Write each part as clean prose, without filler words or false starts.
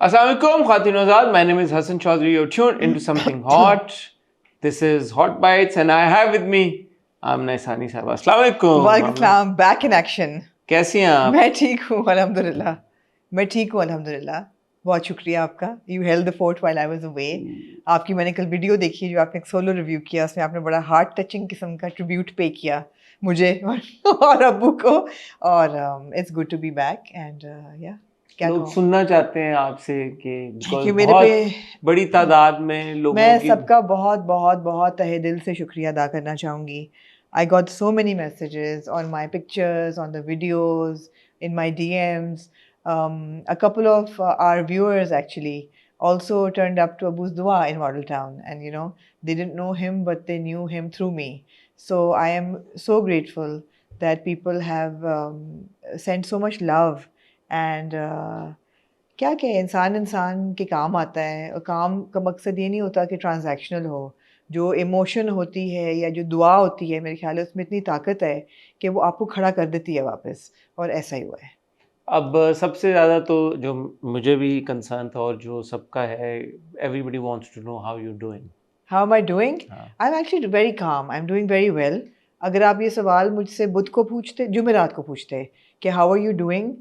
Assalamualaikum, Khatin Azad. My name is Hassan Chaudhry. You're tuned into something hot. This is Hot Bites, and I have with me Amna Isani Sahaba. Assalamualaikum. वालेकुम सलाम, back in action. कैसी हैं आप? मैं ठीक हूँ अल्हम्दुलिल्लाह। मैं ठीक हूँ अल्हम्दुलिल्लाह। बहुत शुक्रिया आपका। You held the fort while I was away. आपकी मैंने कल वीडियो देखी जो आपने एक सोलो रिव्यू किया, उसमें आपने बड़ा हार्ट टचिंग किस्म का ट्रिब्यूट पे किया मुझे और अब्बू को। और it's good to be back and या क्या लोग कहूँ सुनना चाहते हैं आपसे कि कि मेरे बहुत पे बड़ी तादाद में लोगों मैं की सबका बहुत बहुत बहुत तहे दिल से शुक्रिया अदा करना चाहूँगी। I got so many messages on my pictures, on the videos, in my DMs. A couple of our viewers actually also turned up to Abu's Dua in Model Town, and they didn't know him, but they knew him through me. So I am so grateful that people have sent so much love and क्या क्या इंसान इंसान के काम आता है, और काम का मकसद ये नहीं होता कि ट्रांजैक्शनल हो। जो इमोशन होती है या जो दुआ होती है, मेरे ख्याल है उसमें इतनी ताकत है कि वो आपको खड़ा कर देती है वापस, और ऐसा ही हुआ है। अब सबसे ज़्यादा तो जो मुझे भी कंसर्न था और जो सबका है, everybody wants to know how you doing. How am I doing? I am actually very calm, I am doing very well. अगर आप ये सवाल मुझसे बुध को पूछते, जुमेरात को पूछते कि हाउ आर यू डूइंग,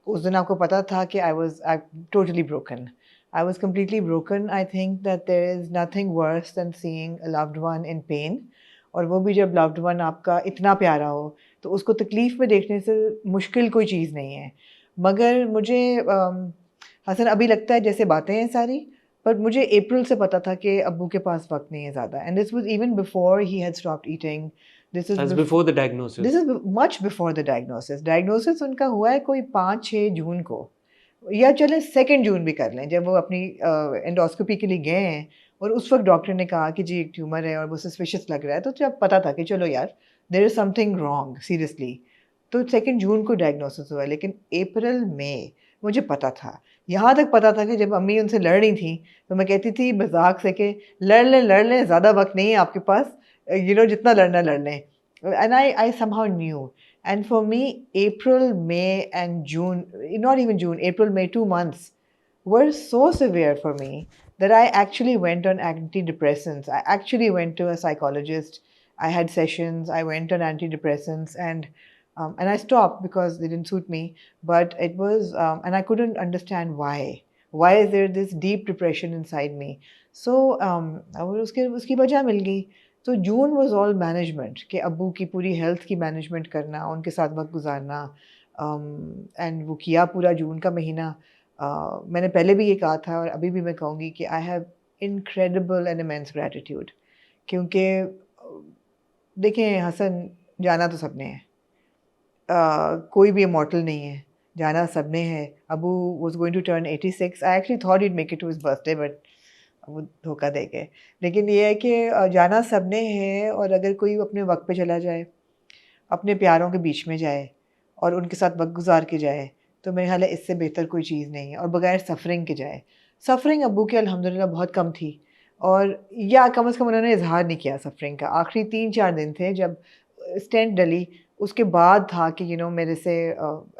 उस दिन आपको पता था कि I totally broken. I was completely broken. I think that there is nothing worse than seeing a loved one in pain. और वो भी जब loved one आपका इतना प्यारा हो, तो उसको तकलीफ़ में देखने से मुश्किल कोई चीज़ नहीं है। मगर मुझे हसन अभी लगता है जैसे बातें हैं सारी, पर मुझे अप्रैल से पता था कि अब्बू के पास वक्त नहीं है ज़्यादा। And this was even before he had stopped eating. This is before the diagnosis. This is much before the diagnosis. Diagnosis उनका हुआ है कोई 5-6 जून को, या चले 2 जून भी कर लें, जब वो अपनी एंडोस्कोपी के लिए गए हैं और उस वक्त डॉक्टर ने कहा कि जी एक ट्यूमर है और वो सस्पिशियस लग रहा है, तो जब पता था कि चलो यार there is something wrong seriously, तो 2 जून को डायग्नोसिस हुआ। लेकिन अप्रैल में मुझे पता था, यहाँ तक पता था कि जब अम्मी उनसे लड़ रही थी तो मैं कहती थी मजाक से कि लड़ लें, ज़्यादा वक्त नहीं है आपके पास, जितना लड़ना लड़ लें। And I somehow new. And for me, April, May, and June, not even June, April, May, 2 months were so severe for me that I actually went on antidepressants. I actually went to a psychologist. I had sessions. I went on antidepressants, and I stopped because they didn't suit me. But it was, and I couldn't understand why. Why is there this deep depression inside me? So, उसकी वजह मिल गई। तो जून was all management, कि अब्बू की पूरी health की management करना, उनके साथ वक्त गुजारना, एंड वो किया पूरा जून का महीना। मैंने पहले भी ये कहा था और अभी भी मैं कहूँगी कि I have incredible and immense gratitude, क्योंकि देखें हसन, जाना तो सबने है, कोई भी इमॉर्टल नहीं है, जाना सबने है। अबू was going to turn 86। I actually thought it make it to his birthday, but वो धोखा दे गए। लेकिन ये है कि जाना सबने है, और अगर कोई अपने वक्त पे चला जाए, अपने प्यारों के बीच में जाए और उनके साथ वक्त गुजार के जाए, तो मेरे ख्याल है इससे बेहतर कोई चीज़ नहीं है, और बगैर सफरिंग के जाए। सफरिंग अब्बू के अल्हम्दुलिल्लाह बहुत कम थी, और या कम से कम उन्होंने इजहार नहीं किया सफरिंग का। आखिरी 3-4 दिन थे जब स्टेंट डली, उसके बाद था कि मेरे से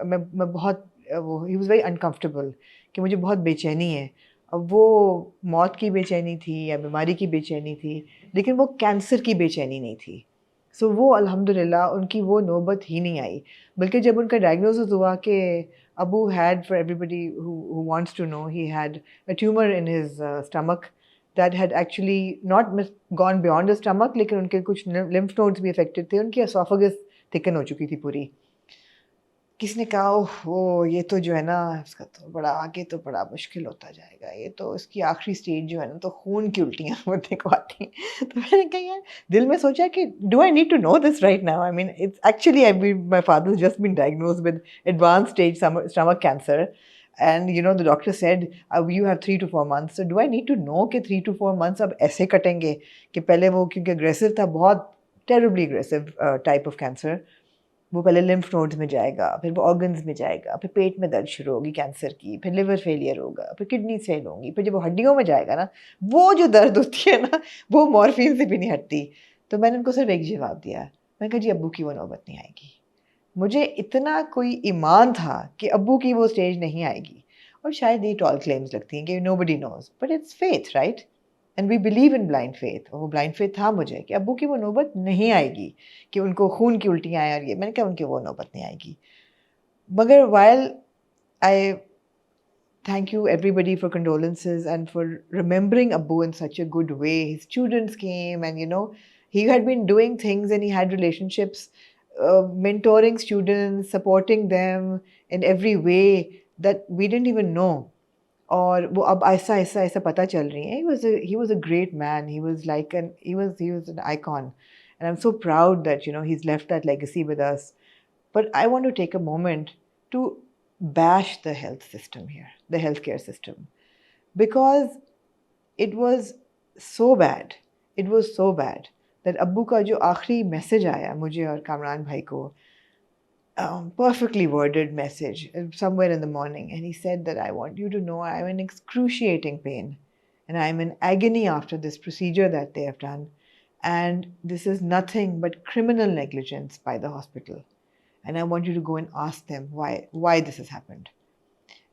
मैं बहुत वो ही वॉज़ वेरी अनकम्फर्टेबल, कि मुझे बहुत बेचैनी है। अब वो मौत की बेचैनी थी या बीमारी की बेचैनी थी, लेकिन वो कैंसर की बेचैनी नहीं थी। सो वो अल्हम्दुलिल्लाह उनकी वो नौबत ही नहीं आई। बल्कि जब उनका डायग्नोसिस हुआ कि अबू had, for everybody who wants to know, he had a tumour in his stomach that had actually not gone beyond the stomach, लेकिन उनके कुछ लिम्फ नोड्स भी अफेक्टेड थे, उनकी एसोफेगस थिकन हो चुकी थी पूरी। किसने कहा ओह ये तो जो है ना, इसका तो बड़ा आगे तो बड़ा मुश्किल होता जाएगा, ये तो इसकी आखिरी स्टेज जो है ना, तो खून की उल्टियाँ होने को आती हैं। तो मैंने कहा यार, दिल में सोचा कि do I need to know this right now? I mean it's actually I my father just been diagnosed with advance stage stomach cancer, and the doctor said you have 3 to 4 months। so do I need to know कि 3 to 4 months अब ऐसे कटेंगे? कि पहले वो क्योंकि aggressive था, बहुत terribly aggressive type of cancer, वो पहले लिम्फ नोड्स में जाएगा, फिर वो ऑर्गन्स में जाएगा, फिर पेट में दर्द शुरू होगी कैंसर की, फिर लिवर फेलियर होगा, फिर किडनी फेल होंगी, फिर जब वो हड्डियों में जाएगा ना, वो जो दर्द होती है ना, वो मॉर्फिन से भी नहीं हटती। तो मैंने उनको सिर्फ एक जवाब दिया, मैंने कहा जी अब्बू की वो नौबत नहीं आएगी। मुझे इतना कोई ईमान था कि अब्बू की वो स्टेज नहीं आएगी, और शायद ये टॉल क्लेम्स लगती हैं कि nobody knows, but it's faith, right? And we believe in blind faith. और वो blind faith था मुझे कि अब्बू की वो नौबत नहीं आएगी कि उनको खून की उल्टियाँ आए और ये, मैंने कहा उनकी वो नौबत नहीं आएगी. मगर while I thank you everybody for condolences and for remembering Abu in such a good way. His students came and he had been doing things and he had relationships, mentoring students, supporting them in every way that we didn't even know. और वो अब ऐसा ऐसा ऐसा पता चल रही है. He was a great man. He was like he was an icon, and I'm so proud that he's left that legacy with us. But I want to take a moment to bash the health system here, the healthcare system, because it was so bad. It was so bad that अब्बू का जो आखिरी message आया मुझे और कामरान भाई को, perfectly worded message somewhere in the morning, and he said that I want you to know I'm in excruciating pain and I'm in agony after this procedure that they have done, and this is nothing but criminal negligence by the hospital, and I want you to go and ask them why this has happened.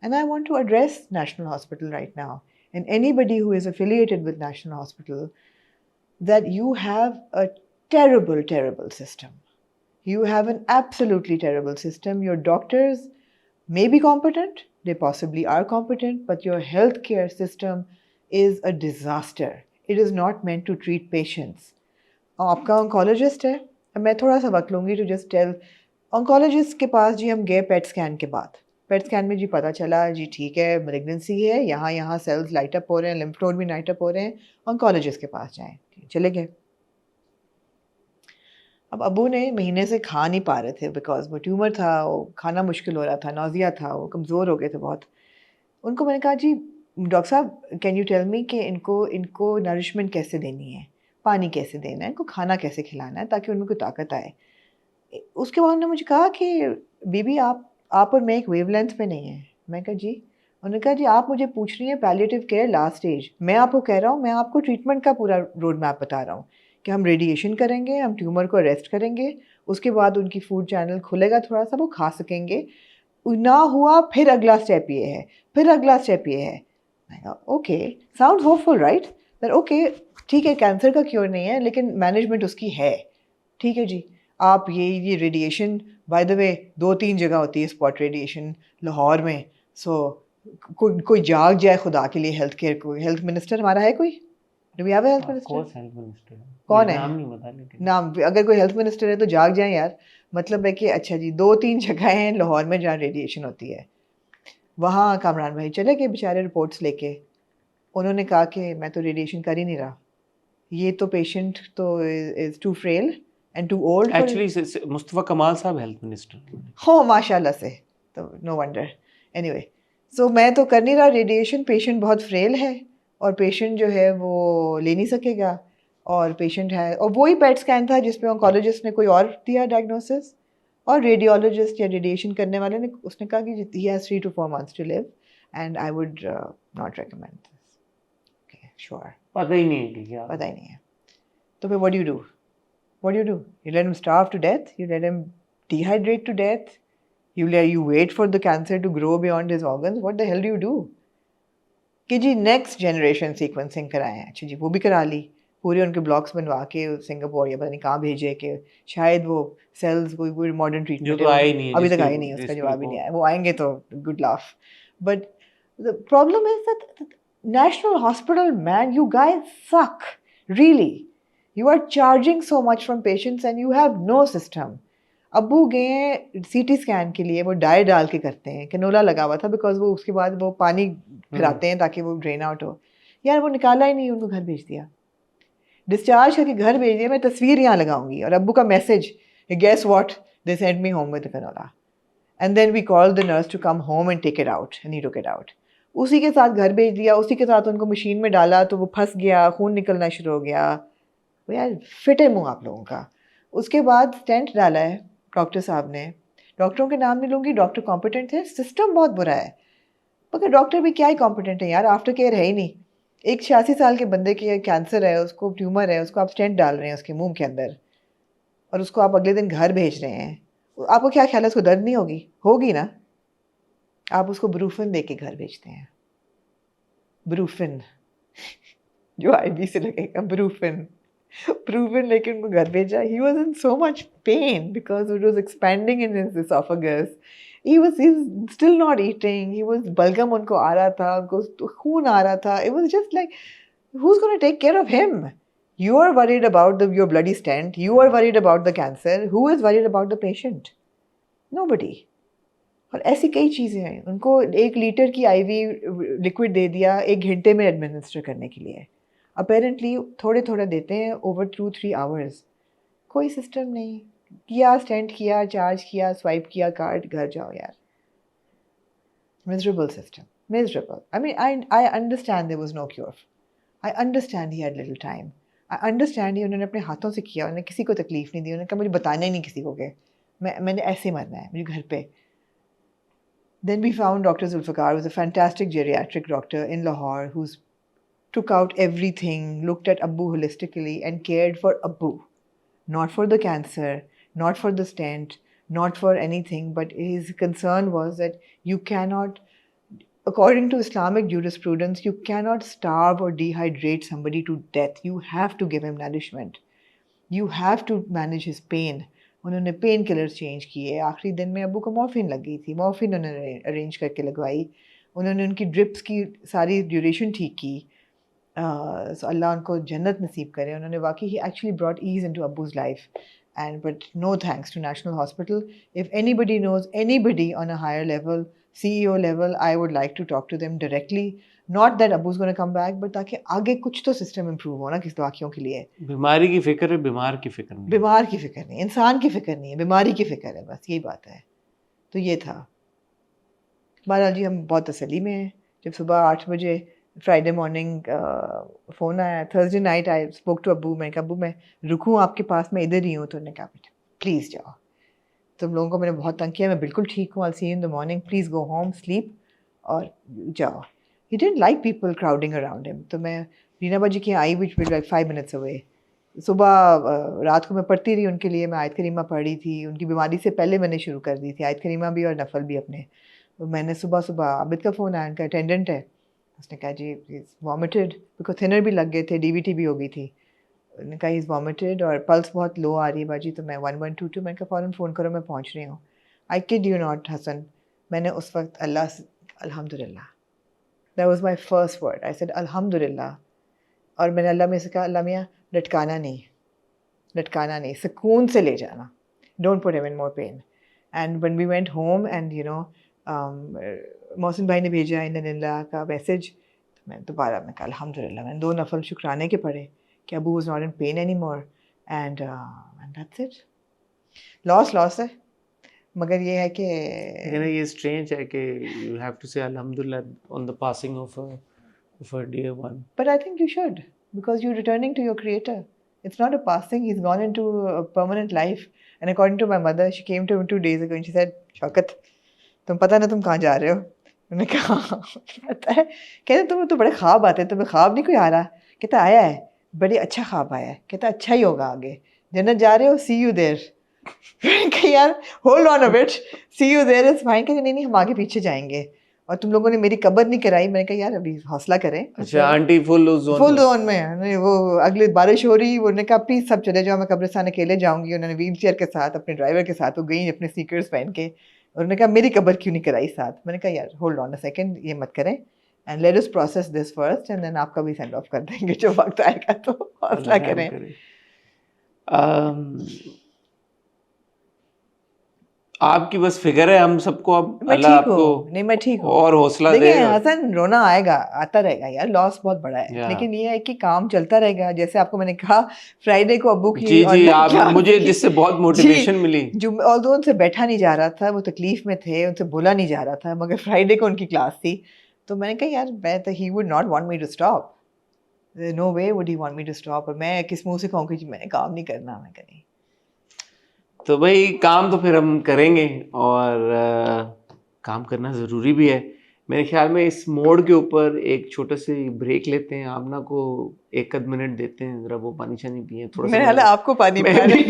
And I want to address National Hospital right now and anybody who is affiliated with National Hospital that you have a terrible, terrible system. You have an absolutely terrible system. Your doctors may be competent, they possibly are competent, but your healthcare system is a disaster. It is not meant to treat patients. आपका oncologist है, अब मैं थोड़ा सा वक्त लूँगी to just tell. oncologist के पास जी हम गए पेट स्कैन के बाद. पेट स्कैन में जी पता चला जी ठीक है malignancy है, यहाँ सेल्स लाइट अप हो रहे हैं, लिम्फ नोड भी लाइट अप हो रहे हैं, oncologist के पास जाएं. चले गए. अब अबू ने महीने से खा नहीं पा रहे थे बिकॉज वो ट्यूमर था, वो खाना मुश्किल हो रहा था, नौजिया था, वो कमज़ोर हो गए थे बहुत. उनको मैंने कहा जी डॉक्टर साहब कैन यू टेल मी कि इनको नरिशमेंट कैसे देनी है, पानी कैसे देना है, इनको खाना कैसे खिलाना है ताकि उनमें कोई ताकत आए. उसके बाद उन्होंने मुझे कहा कि बीबी आप और मैं एक वेवलेंथ पे नहीं है. मैं कहा जी. उन्होंने कहा जी आप मुझे पूछ रही हैं पैलिएटिव केयर लास्ट स्टेज, मैं आपको कह रहा हूँ, मैं आपको ट्रीटमेंट का पूरा रोड मैप बता रहा हूँ कि हम रेडिएशन करेंगे, हम ट्यूमर को अरेस्ट करेंगे, उसके बाद उनकी फूड चैनल खुलेगा थोड़ा सा, वो खा सकेंगे. ना हुआ फिर अगला स्टेप ये है, फिर अगला स्टेप ये है. Okay sound hopeful right, that okay ठीक है कैंसर का क्योर नहीं है लेकिन मैनेजमेंट उसकी है. ठीक है जी. आप ये रेडिएशन बाय द वे 2-3 जगह होती है स्पॉट रेडिएशन लाहौर में. सो कोई जाग जाए खुदा के लिए हेल्थ केयर को. हेल्थ मिनिस्टर हमारा है कोई? Do we have a health minister? कौन है? नाम नहीं पता लेकिन नाम अगर कोई हेल्थ मिनिस्टर है तो जाग जाए यार. मतलब है कि अच्छा जी 2-3 जगह हैं लाहौर में जहाँ रेडिएशन होती है. वहाँ कामरान भाई चले गए बेचारे रिपोर्ट्स लेके. उन्होंने कहा कि मैं तो रेडिएशन कर ही नहीं रहा, ये तो पेशेंट तो is too frail and too old. Actually Mustafa Kamal साहब हेल्थ मिनिस्टर हो माशाल्लाह से, तो नो वंडर. एनीवे सो मैं तो कर नहीं रहा रेडिएशन, पेशेंट बहुत फ्रेल है और पेशेंट जो है वो ले नहीं सकेगा और पेशेंट है. और वही पेट स्कैन था जिसमें ऑन्कोलॉजिस्ट ने कोई और दिया डायग्नोसिस और रेडियोलॉजिस्ट या रेडिएशन करने वाले ने उसने कहा कि he has 3 to 4 months to live and I would not recommend this. Okay, sure. पता ही नहीं है कि क्या. पता ही नहीं है. तो फिर what do you do? What do? You let him starve to death? You let him dehydrate to death? You wait for the cancer to grow beyond his organs? What the hell do you do? कि जी next generation sequencing कराएं. अच्छा जी वो भी करा ली, पूरे उनके blocks बनवा के सिंगापुर या पता नहीं कहाँ भेजे कि शायद वो सेल्स कोई मॉडर्न ट्रीटमेंट तो आए नहीं है, अभी तक आए नहीं, उसका जवाब ही नहीं आया. वो आएंगे तो good laugh. But the problem is that national hospital man you guys suck really. You are charging so much from patients and you have no system. अब्बू गए CT स्कैन के लिए, वो डाई डाल के करते हैं, कैनोला लगा हुआ था बिकॉज वो उसके बाद वो पानी फिराते हैं ताकि वो ड्रेन आउट हो. यार वो निकाला ही नहीं, उनको घर भेज दिया, डिस्चार्ज करके घर भेज दिया. मैं तस्वीर यहाँ लगाऊंगी और अब्बू का message, guess what, they send me home with the cannula and then we call the nurse to come home and take it out and he took it out. उसी के साथ घर भेज दिया, उसी के साथ उनको मशीन में डाला तो वो फंस गया, खून निकलना शुरू हो गया. वो यार फिट है मुँह आप लोगों का. उसके बाद स्टेंट डाला है डॉक्टर साहब ने. डॉक्टरों के नाम नहीं लूँगी, डॉक्टर कॉम्पिटेंट थे, सिस्टम बहुत बुरा है. मगर डॉक्टर भी क्या ही कॉम्पिटेंट है यार, आफ्टर केयर है ही नहीं. एक 86 साल के बंदे के कैंसर है, उसको ट्यूमर है, उसको आप स्टेंट डाल रहे हैं उसके मुंह के अंदर और उसको आप अगले दिन घर भेज रहे हैं. आपको क्या ख्याल है उसको दर्द नहीं होगी? होगी ना. आप उसको ब्रूफिन दे के घर भेजते हैं, ब्रूफिन जो आईवी से लगेगा, ब्रूफिन ब्रूफिन लेके उनको घर भेजा. He was in so much pain because it was expanding in his esophagus. He's still not eating. He was बलगम उनको आ रहा था, उनको खून आ रहा था. It was just like, who's going to take care of him? You are worried about your bloody stent. You are worried about the cancer. Who is worried about the patient? Nobody. और ऐसी कई चीज़ें हैं. उनको 1 litre की ivy liquid दे दिया 1 घंटे में एडमिनिस्टर करने के लिए. अपेरेंटली थोड़े थोड़े देते हैं ओवर 2-3 आवर्स. कोई सिस्टम नहीं. किया, स्टेंट किया, चार्ज किया, स्वाइप किया कार्ड, घर जाओ यार. Miserable system. Miserable. I mean, I understand there was no cure. I understand he had little time. I understand ही उन्होंने अपने हाथों से किया, उन्होंने किसी को तकलीफ नहीं दी. उन्होंने कहा मुझे बताना ही नहीं किसी को कि मैंने ऐसे मरना है मुझे घर पे. Then we found Dr. Zulfikar, who was a fantastic geriatric doctor in Lahore, who took out everything, looked at Abbu holistically and cared for Abbu. Not for the cancer, not for the stent, not for anything, but his concern was that you cannot, according to Islamic jurisprudence, you cannot starve or dehydrate somebody to death. You have to give him nourishment. You have to manage his pain. उन्होंने pain killers change किए. आखिरी दिन में अब्बू को morphine लग गई थी, मॉर्फिन उन्होंने अरेंज करके लगवाई. उन्होंने उनकी ड्रिप्स की सारी ड्यूरेशन ठीक की. सो अल्लाह उनको जन्नत नसीब करे. उन्होंने वाकई ही एक्चुअली ब्रॉट ईज इनटू अब्बूज life. And but no thanks to National Hospital. If anybody knows anybody on a higher level, CEO level, I would like to talk to them directly. Not that Abu's going to come back, but ताकि आगे कुछ तो system improve हो ना किस बाकियों के लिए. बीमारी की फिक्र है, बीमार की फिक्र नहीं. बीमार की फिक्र नहीं, इंसान की फिक्र नहीं है, बीमारी की फिक्र है, बस यही बात है. तो ये था. बहरहाल जी हम बहुत तसल्ली में हैं. जब सुबह 8 बजे फ्राइडे मॉर्निंग फ़ोन आया, Thursday night I spoke to अब्बू. मैं कहा अब्बू मैं रुकूँ आपके पास, मैं इधर ही हूँ. तो उन्होंने कहा बेटा प्लीज़ जाओ, तुम लोगों को मैंने बहुत तंग किया, मैं बिल्कुल ठीक हूँ, I see you in the morning, please go home sleep और जाओ. He didn't like people crowding around him. तो मैं रीना बाजी की I which like 5 minutes away. सुबह रात को मैं पढ़ती रही उनके लिए. मैं आयत करीमा पढ़ रही थी. उनकी बीमारी से पहले मैंने शुरू कर दी थी आयत करीमा भी और नफल भी अपने. तो मैंने सुबह सुबह आबिद का फ़ोन आया, उनका अटेंडेंट है. उसने कहा जी इज़ वॉमिटेड, बिकॉज थिनर भी लग गए थे, डीवीटी भी हो गई थी. उन्होंने कहा इज़ वॉमिटेड और पल्स बहुत लो आ रही है बाजी. तो मैं 1122 मैंने कहा फ़ौरन फ़ोन करो, मैं पहुंच रही हूँ. I kid you not Hasan, मैंने उस वक्त अल्लाह से अल्हम्दुलिल्लाह, that was my first word. I said अल्हम्दुलिल्लाह. और मैंने अल्लाह में से कहा अल्लाह मियाँ लटकाना नहीं, सुकून से ले जाना, don't put him in more pain. And when we went home and you know Mohsin भाई ने भेजा इन्नलिल्लाह का मैसेज. मैं दोबारा मैं कहा अल्हम्दुलिल्लाह. मैंने 2 नफल शुक्राने के पढ़े कि Abu was not in pen any more. And that's it. Loss है, मगर ये है कि ये स्ट्रेंज है कि यू हैव टू से अल्हम्दुलिल्लाह on the passing of a dear one. But I think you should, because you returning to your creator. It's not a passing. He's gone into a permanent life. And according to my mother, she came to him 2 days ago and she said, Shaukat तुम पता ना तुम कहाँ जा रहे हो. मैंने कहा पता है. कहते तुम्हें तो बड़े ख्वाब आते हैं, तुम्हें ख्वाब नहीं कोई आ रहा. कहता आया है, बड़ी अच्छा ख्वाब आया है. कहता अच्छा ही होगा आगे, जन्नत जा रहे हो, सी यू देयर. मैंने कहा यार hold on a bit, see you there is fine. कहते नहीं हम आगे पीछे जाएंगे और तुम लोगों ने मेरी कब्र नहीं कराई. मैंने कहा यार अभी हौसला करें. अच्छा आंटी फुल जोन में है. वो अगले बारिश हो रही, उन्होंने कहा प्लीज सब चले जाओ, मैं कब्रिस्तान अकेले जाऊंगी. उन्होंने व्हील चेयर के साथ अपने ड्राइवर के साथ वो गई अपने स्नीकर्स पहन के. उन्होंने कहा मेरी कब्र क्यों नहीं कराई साथ. मैंने कहा यार होल्ड ऑन अ सेकंड, ये मत करें and let us process this first and then आपका भी सेंड ऑफ कर देंगे जब वक्त आएगा. तो हौसला करें. आपकी बस फिक्र है हम सबको. अब मैं अल्लाह ठीक हूँ. आपको नहीं मैं ठीक हूँ और हौसला देखिए देगा. हसन रोना आएगा, आता रहेगा यार, लॉस बहुत बड़ा है. लेकिन ये है कि काम चलता रहेगा. जैसे आपको मैंने कहा फ्राइडे को अब्बू की जी आप मुझे जिससे बहुत मोटिवेशन मिली. जो ऑल्दो उनसे बैठा नहीं जा रहा था, वो तकलीफ में थे, उनसे बोला नहीं जा रहा था, मगर फ्राइडे को उनकी क्लास थी. तो मैंने कहा यार मैं तो he would not want me to stop. No way would he want me to stop. और मैं किस मुंह से कहूँ कि मैंने काम नहीं करना. मैं कहीं तो भाई काम तो फिर हम करेंगे और काम करना ज़रूरी भी है. मेरे ख्याल में इस मोड़ के ऊपर एक छोटा सी ब्रेक लेते हैं, आमना को 1 मिनट देते हैं, जरा वो पानी शानी पिए थोड़ा सा। मेरे ख्याल है आपको पानी मैं भी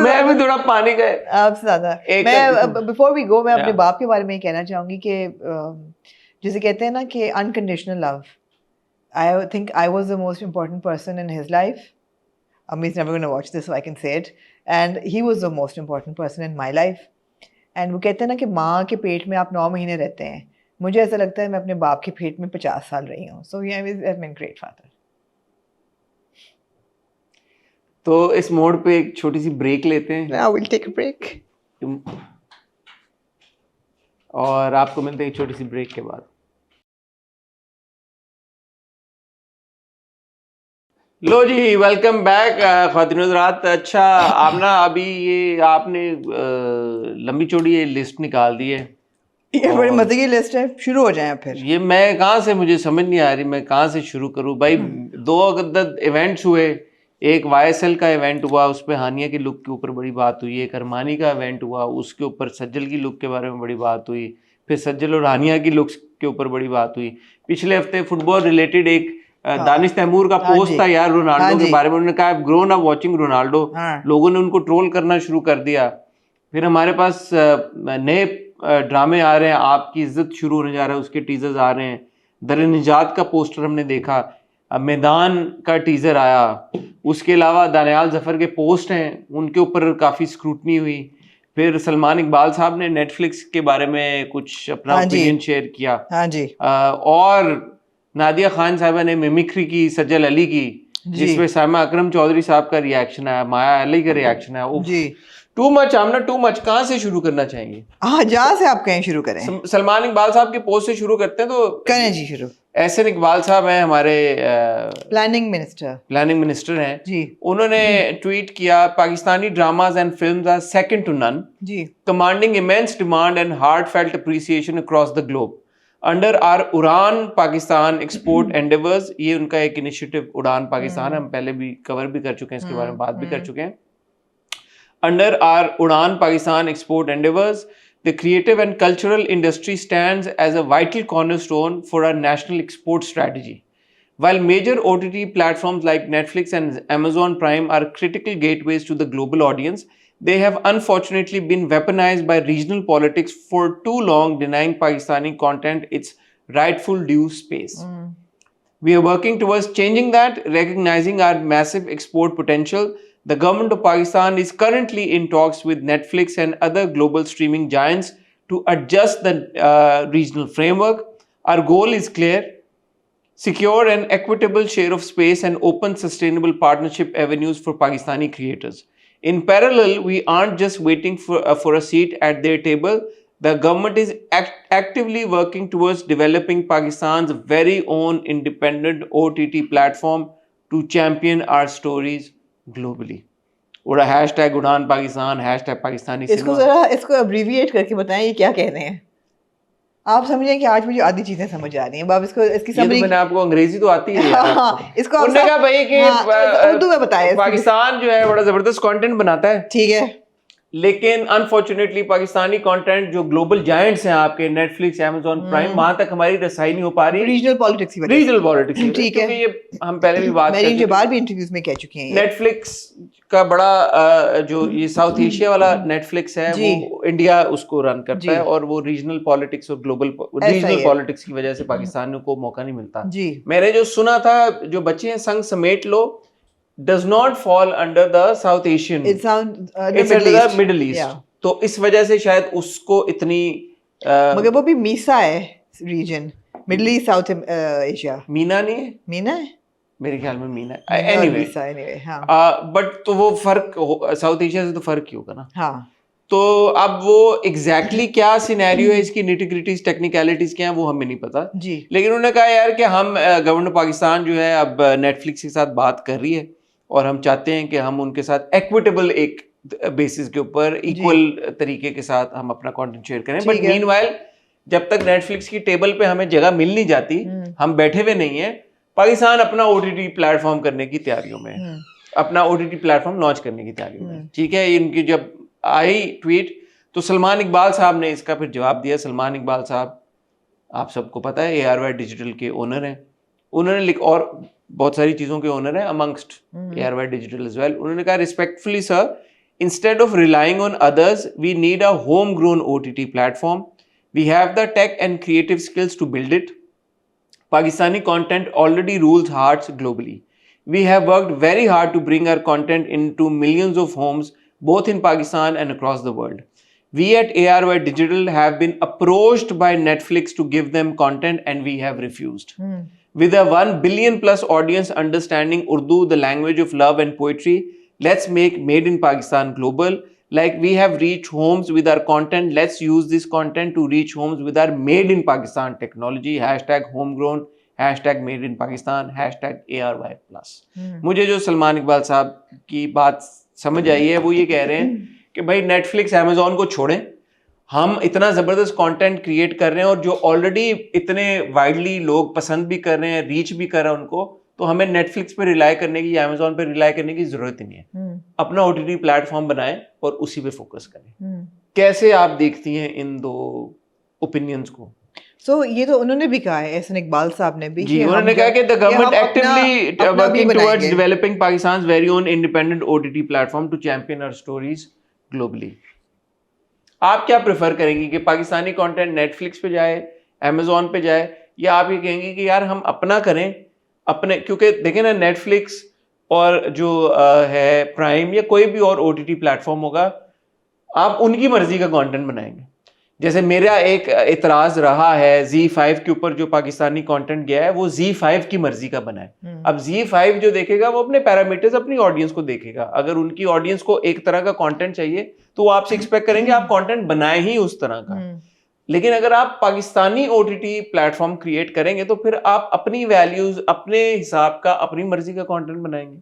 मैं भी थोड़ा पानी का आपसे ज्यादा। मैं बिफोर वी गो मैं अपने बाप के बारे में कहना चाहूंगी कि जिसे कहते हैं ना कि unconditional love, I think I was the most important person in his life. Ami is never going to watch this, so I can say it. And he was the most important person in my life. And वो कहते हैं ना कि माँ के पेट में आप 9 महीने रहते हैं. मुझे ऐसा लगता है मैं अपने बाप के पेट में 50 साल रही हूँ. So yeah, I've been great father. तो इस मोड़ पे एक छोटी सी ब्रेक लेते हैं. Now we'll take a break. और आपको मिलते हैं एक छोटी सी ब्रेक के बाद. लो जी, वेलकम बैक ख्वातीन हज़रात. अच्छा आमना, अभी ये आपने लंबी चौड़ी ये लिस्ट निकाल दी है. ये बड़ी मजे की लिस्ट है. शुरू हो जाएं फिर. ये मैं कहाँ से, मुझे समझ नहीं आ रही मैं कहाँ से शुरू करूँ भाई. 2 अगद इवेंट्स हुए. एक YSL का इवेंट हुआ, उस पर हानिया की लुक के ऊपर बड़ी बात हुई. एक अरमानी का इवेंट हुआ, उसके ऊपर सज्जल की लुक के बारे में बड़ी बात हुई. फिर सज्जल और हानिया की लुक्स के ऊपर बड़ी बात हुई. पिछले हफ्ते फुटबॉल रिलेटेड एक दानिश तैमूर का पोस्ट था यार रोनाल्डो के बारे में. उन्होंने कहा ग्रोन अप वाचिंग रोनाल्डो. लोगों ने उनको ट्रोल करना शुरू कर दिया. फिर हमारे पास नए ड्रामे आ रहे हैं, आपकी इज्जत शुरू होने जा रहा है, उसके टीजर्स आ रहे हैं. दर निजात का पोस्टर हमने देखा, मैदान का टीजर आया. उसके अलावा दानियाल जफर के पोस्ट हैं, उनके ऊपर काफ़ी स्क्रूटनी हुई. फिर सलमान इकबाल साहब ने नेटफ्लिक्स के बारे में कुछ अपना ओपिनियन शेयर किया. और नादिया खान साहबा ने मिमिक्री की सज्जल अली की, जिसमें सामा अकरम चौधरी साहब का रिएक्शन आया, माया अली का रिएक्शन आया. टू मच आमना, टू मच. कहाँ से शुरू करना चाहेंगे? हाँ, जहाँ से आप कहें शुरू करें. सलमान इकबाल साहब के पोस्ट से शुरू करते हैं तो करें जी शुरू. एहसन इकबाल साहब हैं हमारे प्लानिंग मिनिस्टर हैं जी. उन्होंने ट्वीट किया, Pakistani dramas and films are second to none, commanding immense demand and heartfelt appreciation across the globe. Under our Udaan Pakistan export endeavours, ये उनका एक इनिशिएटिव उड़ान पाकिस्तान, हम पहले भी कवर भी कर चुके हैं, इसके बारे में बात भी कर चुके हैं. Under our Udaan Pakistan export endeavours, the creative and cultural industry stands as a vital cornerstone for our national export strategy. While major OTT platforms like Netflix and Amazon Prime are critical gateways to the global audience, they have unfortunately been weaponized by regional politics for too long, denying Pakistani content its rightful due space. We are working towards changing that, recognizing our massive export potential. The government of Pakistan is currently in talks with Netflix and other global streaming giants to adjust the regional framework. Our goal is clear: secure an equitable share of space and open sustainable partnership avenues for Pakistani creators. In parallel, we aren't just waiting for a seat at their table. The government is actively working towards developing Pakistan's very own independent OTT platform to champion our stories globally. और hashtag उड़ान Pakistan, hashtag Pakistani cinema. इसको अब्रीविएट करके बताएं ये क्या कह रहे हैं. आप समझें कि आज मुझे आधी चीजें समझ आ रही हैं. बाब इसको इसकी समरी, तो मैंने आपको अंग्रेजी तो आती है. हाँ, इसको उन्होंने कहा भाई कि उर्दू में बताया, पाकिस्तान जो है बड़ा जबरदस्त कंटेंट बनाता है, ठीक है, लेकिन अनफॉर्चुनेटली पाकिस्तानी कंटेंट जो ग्लोबल जायंट्स हैं आपके नेटफ्लिक्स, अमेज़न प्राइम, वहां तक हमारी रसाई नहीं हो पा रही. रीजनल पॉलिटिक्स, ठीक है. ये हम पहले भी बात कर चुके हैं, भी इंटरव्यूज में कह चुके हैं. नेटफ्लिक्स का बड़ा जो ये साउथ एशिया वाला नेटफ्लिक्स है, वो इंडिया उसको रन करता है, और वो रीजनल पॉलिटिक्स और ग्लोबल रीजनल पॉलिटिक्स की वजह से पाकिस्तान को मौका नहीं मिलता. मैंने जो सुना था, जो बच्चे हैं संग समेट लो does not fall under the South Asian, it's under the Middle East. Yeah. तो इस वजह से शायद उसको इतनी मगर वो भी मीसा है region, Middle East South Asia. MENA नहीं है? मीना है मेरे ख्याल में मीना है. एनीवे हाँ, बट तो वो फर्क साउथ एशिया से तो फर्क ही होगा ना. हाँ, तो अब वो एग्जैक्टली क्या सिनेरियो है, इसकी निटी-ग्रिटीज टेक्निकलिटीज क्या है, वो हमें नहीं पता जी. लेकिन उन्होंने कहा यार कि हम गवर्नमेंट पाकिस्तान जो है अब नेटफ्लिक्स के साथ बात कर रही है, और हम चाहते हैं कि हम उनके साथ एक्विटेबल एक बेसिस के ऊपर इक्वल तरीके के साथ हम अपना कंटेंट शेयर करें. बट मीनवाइल जब तक नेटफ्लिक्स की टेबल पे हमें जगह मिल नहीं जाती, हम बैठे हुए नहीं है. पाकिस्तान अपना OTT प्लेटफॉर्म करने की तैयारियों में, अपना OTT प्लेटफॉर्म लॉन्च करने की तैयारियों में. ठीक है, इनकी जब आई ट्वीट तो सलमान इकबाल साहब ने इसका फिर जवाब दिया. सलमान इकबाल साहब आप सबको पता है ARY डिजिटल के ओनर हैं, उन्होंने और बहुत सारी चीज़ों के ओनर हैं amongst ARY digital age well. उन्होंने कहा respectfully sir, instead of relying on others, we need a homegrown OTT platform. We have the tech and creative skills to build it. Pakistani content already rules hearts globally. We have worked very hard to bring our content into millions of homes, both in Pakistan and across the world. We at ARY Digital have been approached by Netflix to give them content and we have refused. With a 1 billion plus audience understanding Urdu, the language of love and poetry, let's make Made in Pakistan global. Like we have reached homes with our content, let's use this content to reach homes with our Made in Pakistan technology. Hashtag homegrown, hashtag Made in Pakistan, hashtag ARY plus. मुझे जो सलमान इकबाल साहब की बात समझ आई है वो ये कह रहे हैं कि भाई नेटफ्लिक्स अमेजोन को छोड़ें, हम इतना ज़बरदस्त कंटेंट क्रिएट कर रहे हैं और जो ऑलरेडी इतने वाइडली लोग पसंद भी कर रहे हैं, रीच भी कर रहे हैं उनको, तो हमें नेटफ्लिक्स पे रिलाई करने की या अमेजोन पे रिलाई करने की जरूरत ही नहीं है। अपना OTT प्लेटफॉर्म बनाएं और उसी पे फोकस करें। कैसे आप देखती हैं इन दो ओपिनियंस को? ये तो उन्होंने भी कहा है, एहसन इकबाल साहब ने भी, जी, उन्होंने कहा कि the government actively working towards developing Pakistan's very own independent OTT platform to champion our stories globally. आप क्या प्रेफर करेंगी कि पाकिस्तानी कंटेंट नेटफ्लिक्स पे जाए, अमेजोन पे जाए, या आप ये कहेंगे कि यार हम अपना करें अपने? क्योंकि देखें ना, नेटफ्लिक्स और जो है प्राइम या कोई भी और OTT प्लेटफॉर्म होगा, आप उनकी मर्जी का कंटेंट बनाएंगे। जैसे मेरा एक इतराज रहा है Z5 के ऊपर, जो पाकिस्तानी कंटेंट गया है वो Z5 की मर्जी का बना है। अब Z5 जो देखेगा वो अपने पैरामीटर्स अपनी ऑडियंस को देखेगा। अगर उनकी ऑडियंस को एक तरह का कंटेंट चाहिए तो वो आपसे एक्सपेक्ट करेंगे आप कंटेंट बनाए ही उस तरह का। लेकिन अगर आप पाकिस्तानी OTT प्लेटफॉर्म क्रिएट करेंगे तो फिर आप अपनी वैल्यूज, अपने हिसाब का, अपनी मर्जी का कंटेंट बनाएंगे।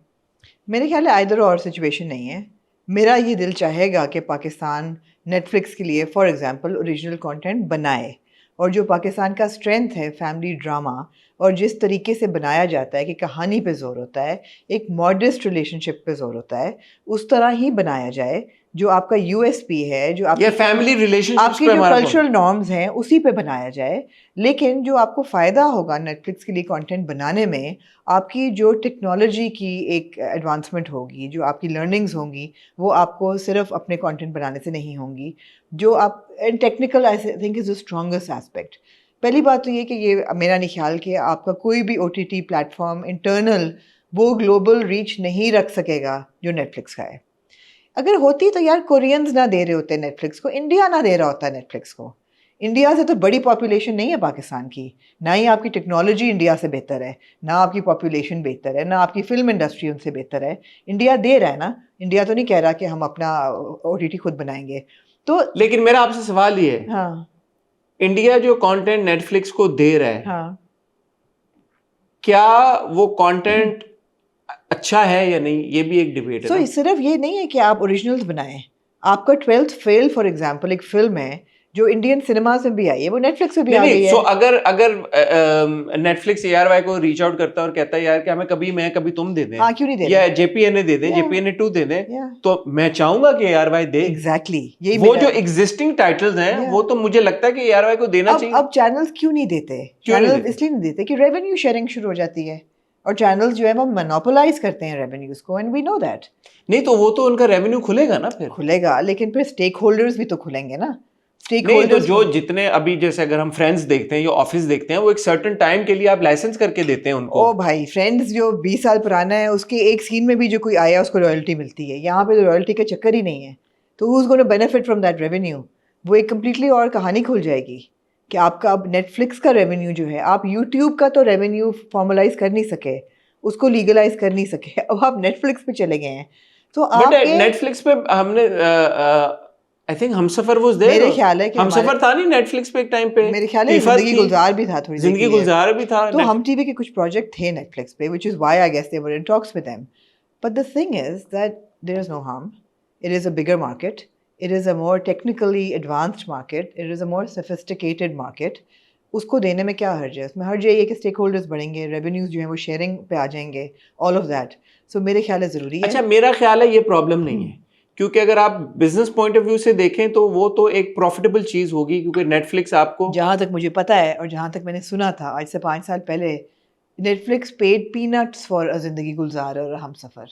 मेरे ख्याल है आइदर और सिचुएशन नहीं है। मेरा ये दिल चाहेगा कि पाकिस्तान नेटफ्लिक्स के लिए फॉर एग्जांपल ओरिजिनल कंटेंट बनाए, और जो पाकिस्तान का स्ट्रेंथ है फैमिली ड्रामा, और जिस तरीके से बनाया जाता है कि कहानी पे जोर होता है, एक मॉडेस्ट रिलेशनशिप पे जोर होता है, उस तरह ही बनाया जाए। जो आपका USP है, जो आपकी फैमिली रिलेशनशिप्स आपकी जो कल्चरल नॉर्म्स हैं उसी पे बनाया जाए। लेकिन जो आपको फ़ायदा होगा नेटफ्लिक्स के लिए कंटेंट बनाने में, आपकी जो टेक्नोलॉजी की एक एडवांसमेंट होगी, जो आपकी लर्निंग्स होंगी, वो आपको सिर्फ अपने कंटेंट बनाने से नहीं होंगी। जो आप technical I think is the strongest aspect. पहली बात तो ये कि ये मेरा नहीं ख्याल कि आपका कोई भी OTT प्लेटफॉर्म इंटरनल वो ग्लोबल रीच नहीं रख सकेगा जो नेटफ्लिक्स का है। अगर होती तो यार कोरियंस ना दे रहे होते नेटफ्लिक्स को, इंडिया ना दे रहा होता नेटफ्लिक्स को। इंडिया से तो बड़ी पॉपुलेशन नहीं है पाकिस्तान की, ना ही आपकी टेक्नोलॉजी इंडिया से बेहतर है, ना आपकी पॉपुलेशन बेहतर है, ना आपकी फिल्म इंडस्ट्री उनसे बेहतर है। इंडिया दे रहा है ना, इंडिया तो नहीं कह रहा कि हम अपना OTT खुद बनाएंगे। तो लेकिन मेरा आपसे सवाल ये है, हाँ, इंडिया जो कंटेंट नेटफ्लिक्स को दे रहा है, हाँ, क्या वो कंटेंट अच्छा है या नहीं, ये भी एक डिबेट है। सिर्फ ये नहीं है कि आप ओरिजिनल्स बनाएं। आपका 12th फेल फॉर एग्जांपल एक फिल्म है जो इंडियन सिनेमास में भी आई है, वो नेटफ्लिक्स पे भी आ गई है। अगर नेटफ्लिक्स ARY को रीच आउट करता है और कहता है यार कि हमें कभी मैं कभी तुम दे दें, हाँ, क्यों नहीं दे या JPNA दे दें, JPNA 2 दे दें, तो मैं चाहूंगा कि ARY दे। एग्जैक्टली, यही वो जो एग्जिस्टिंग टाइटल्स हैं वो तो मुझे लगता है कि ARY को देना चाहिए। अब चैनल्स क्यों नहीं देते? चैनल्स इसलिए नहीं देते कि रेवेन्यू शेयरिंग शुरू हो जाती है, और चैनल्स जो है वो मोनोपोलाइज करते हैं रेवेन्यूज को, एंड वी नो दैट। नहीं तो वो तो उनका रेवेन्यू खुलेगा ना, फिर खुलेगा, लेकिन फिर स्टेक होल्डर्स भी तो खुलेंगे ना। नहीं तो जो जितने अभी जैसे अगर हम फ्रेंड्स देखते हैं या ऑफिस देखते हैं, वो एक सर्टेन टाइम के लिए आप लाइसेंस करके देते हैं उनको। ओ भाई, फ्रेंड्स जो 20 साल पुराना है, उसके एक सीन में भी जो कोई आया उसको रॉयल्टी मिलती है। यहाँ पे तो रॉयल्टी का चक्कर ही नहीं है, तो who is going to benefit from that revenue? वो एक कम्प्लीटली और कहानी खुल जाएगी कि आपका अब नेटफ्लिक्स का रेवेन्यू जो है, आप यूट्यूब का तो रेवेन्यू फॉर्मलाइज कर नहीं सके, उसको लीगलाइज कर नहीं सके, अब आप नेटफ्लिक्स पे चले गए हैं। तो आप नेटफ्लिक्स पे हमने I think Humsafar was there, मेरे ख्याल है कि हमसफर था नहीं नेटफ्लिक्स पे एक टाइम पे, मेरे ख्याल है जिंदगी गुलजार भी था, थोड़ी जिंदगी गुलजार भी था। तो हम टीवी के कुछ प्रोजेक्ट थे नेटफ्लिक्स पे, which is why I guess they were in talks with them. But the thing is that there is no harm, it is a bigger market, it is a more technically advanced market, it is a more sophisticated market. उसको देने में क्या हर्ज है? उसमें हर्ज ये है कि स्टेक होल्डर्स बढ़ेंगे, रेवेन्यूज जो है वो शेयरिंग पे आ जाएंगे, ऑल ऑफ दैट। सो मेरे ख्याल है ज़रूरी है। अच्छा, मेरा ख्याल है ये प्रॉब्लम नहीं है, क्योंकि अगर आप बिजनेस पॉइंट ऑफ व्यू से देखें तो वो तो एक प्रॉफिटेबल चीज होगी, क्योंकि नेटफ्लिक्स आपको, जहाँ तक मुझे पता है और जहाँ तक मैंने सुना था आज से 5 साल पहले, Netflix paid peanuts for a जिंदगी गुलजार और हम सफर।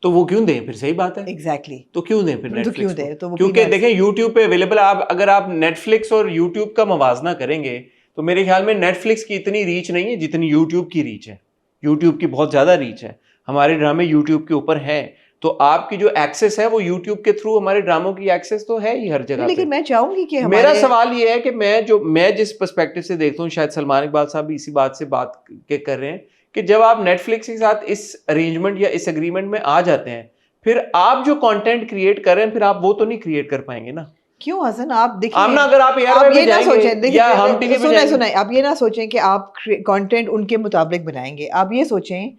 तो वो क्यों दें फिर? सही बात है, एग्जैक्टली। तो क्यों दें फिर तो नेटफ्लिक्स क्यों को? दें? तो वो क्योंकि peanuts- देखें यूट्यूब पे अवेलेबल, आप अगर आप नेटफ्लिक्स और यूट्यूब का मवाजना करेंगे तो मेरे ख्याल में नेटफ्लिक्स की इतनी रीच नहीं है जितनी यूट्यूब की रीच है। यूट्यूब की बहुत ज्यादा रीच है, हमारे ड्रामे यूट्यूब के ऊपर हैं, तो आपकी जो एक्सेस है वो यूट्यूब के थ्रू, हमारे ड्रामों की एक्सेस तो है ही हर जगह पे। लेकिन मैं चाहूंगी कि मेरा हमारे सवाल ये है कि मैं जिस पर्सपेक्टिव से देखता हूँ, शायद सलमान इकबाल साहब भी इसी बात से बात के कर रहे हैं, कि जब आप नेटफ्लिक्स के साथ इस अरेंजमेंट या इस एग्रीमेंट में आ जाते हैं, फिर आप जो कंटेंट क्रिएट कर रहे हैं फिर आप वो तो नहीं क्रिएट कर पाएंगे ना। क्यों हसन, आप देखिए, आप ना, अगर आप आप ये ना सोचें, देखिए या हम टीवी पे सुने जाएंगे, सुने, आप ये ना सोचें कि आप कंटेंट उनके मुताबिक बनाएंगे। आप ये सोचें,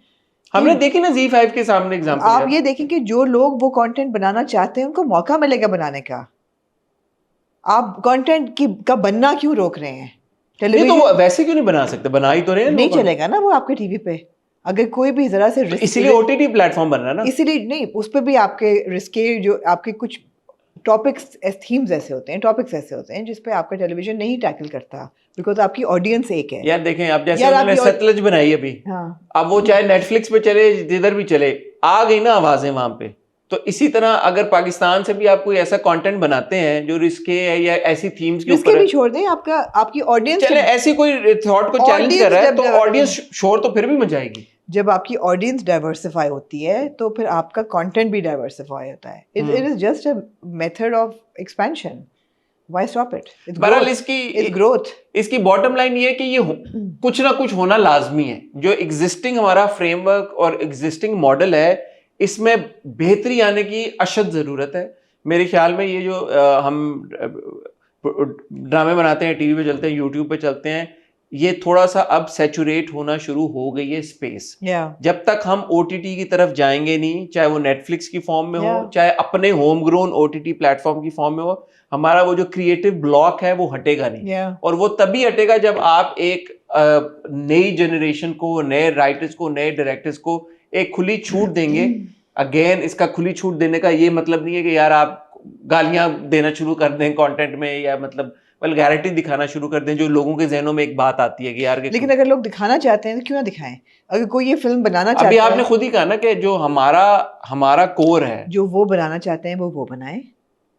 हमने देखी ना Z5 के सामने एग्जांपल, आप ये देखें कि जो लोग वो कंटेंट बनाना चाहते हैं उनको मौका मिलेगा बनाने का। आप कंटेंट की का बनना क्यों रोक रहे हैं? नहीं टेलीविजन तो वो वैसे क्यों नहीं बना सकते? बना ही तो रहे हैं नहीं लोग। चलेगा ना वो आपके टीवी पे, अगर कोई भी जरा से तो रिस्क, इसीलिए OTT प्लेटफॉर्म बन रहा है ना। इसीलिए नहीं, उस पर भी आपके रिस्के, जो आपके कुछ टॉपिक्स थीम्स ऐसे होते हैं, टॉपिक्स ऐसे होते हैं जिस पे आपका टेलीविजन नहीं टैकल करता, बिकॉज आपकी ऑडियंस एक है। यार देखें, आप जैसे यार उन्होंने आपकी सतलज बनाई अभी, हाँ, अब वो चाहे नेटफ्लिक्स पे चले, जिधर भी चले, आ गई ना आवाजें वहां पे। तो इसी तरह अगर पाकिस्तान से भी आप कोई ऐसा कंटेंट बनाते हैं जो रिस्के है या ऐसी थीम्स के इसके ऊपर भी है, छोड़ दें, आपका आपकी ऑडियंस, चले ऐसी कोई थॉट को चैलेंज कर रहा है, तो ऑडियंस शोर तो फिर भी मचाएगी। जब आपकी ऑडियंस डाइवर्सिफाई होती है तो फिर आपका कंटेंट भी डाइवर्सिफाई होता है। It is just a method of expansion, why stop it? बहरहाल इट्स ग्रोथ। इसकी बॉटम लाइन ये है कि ये कुछ ना कुछ होना लाजमी है। जो एग्जिस्टिंग हमारा फ्रेमवर्क और एग्जिस्टिंग मॉडल है, इसमें बेहतरी आने की अशद ज़रूरत है। मेरे ख्याल में ये जो हम ड्रामे बनाते हैं, टीवी पे चलते हैं, यूट्यूब पे चलते हैं, ये थोड़ा सा अब सैचुरेट होना शुरू हो गई है स्पेस। जब तक हम OTT की तरफ जाएंगे नहीं, चाहे वो नेटफ्लिक्स की फॉर्म में हो, चाहे अपने होम ग्रोन OTT प्लेटफॉर्म की फॉर्म में हो, हमारा वो जो क्रिएटिव ब्लॉक है वो हटेगा नहीं। और वो तभी हटेगा जब आप एक नई जनरेशन को, नए राइटर्स को, नए डायरेक्टर्स को एक खुली छूट देंगे। अगेन, इसका खुली छूट देने का ये मतलब नहीं है कि यार आप गालियां देना शुरू कर दें कंटेंट में, या मतलब वल्गैरिटी दिखाना शुरू कर दें, जो लोगों के जहनों में एक बात आती है कि यार लेकिन अगर लोग दिखाना चाहते हैं तो क्यों ना दिखाएं? अगर कोई ये फिल्म बनाना चाहता है, अभी आपने खुद ही कहा ना कि जो हमारा कोर है, जो वो बनाना चाहते हैं वो बनाएं,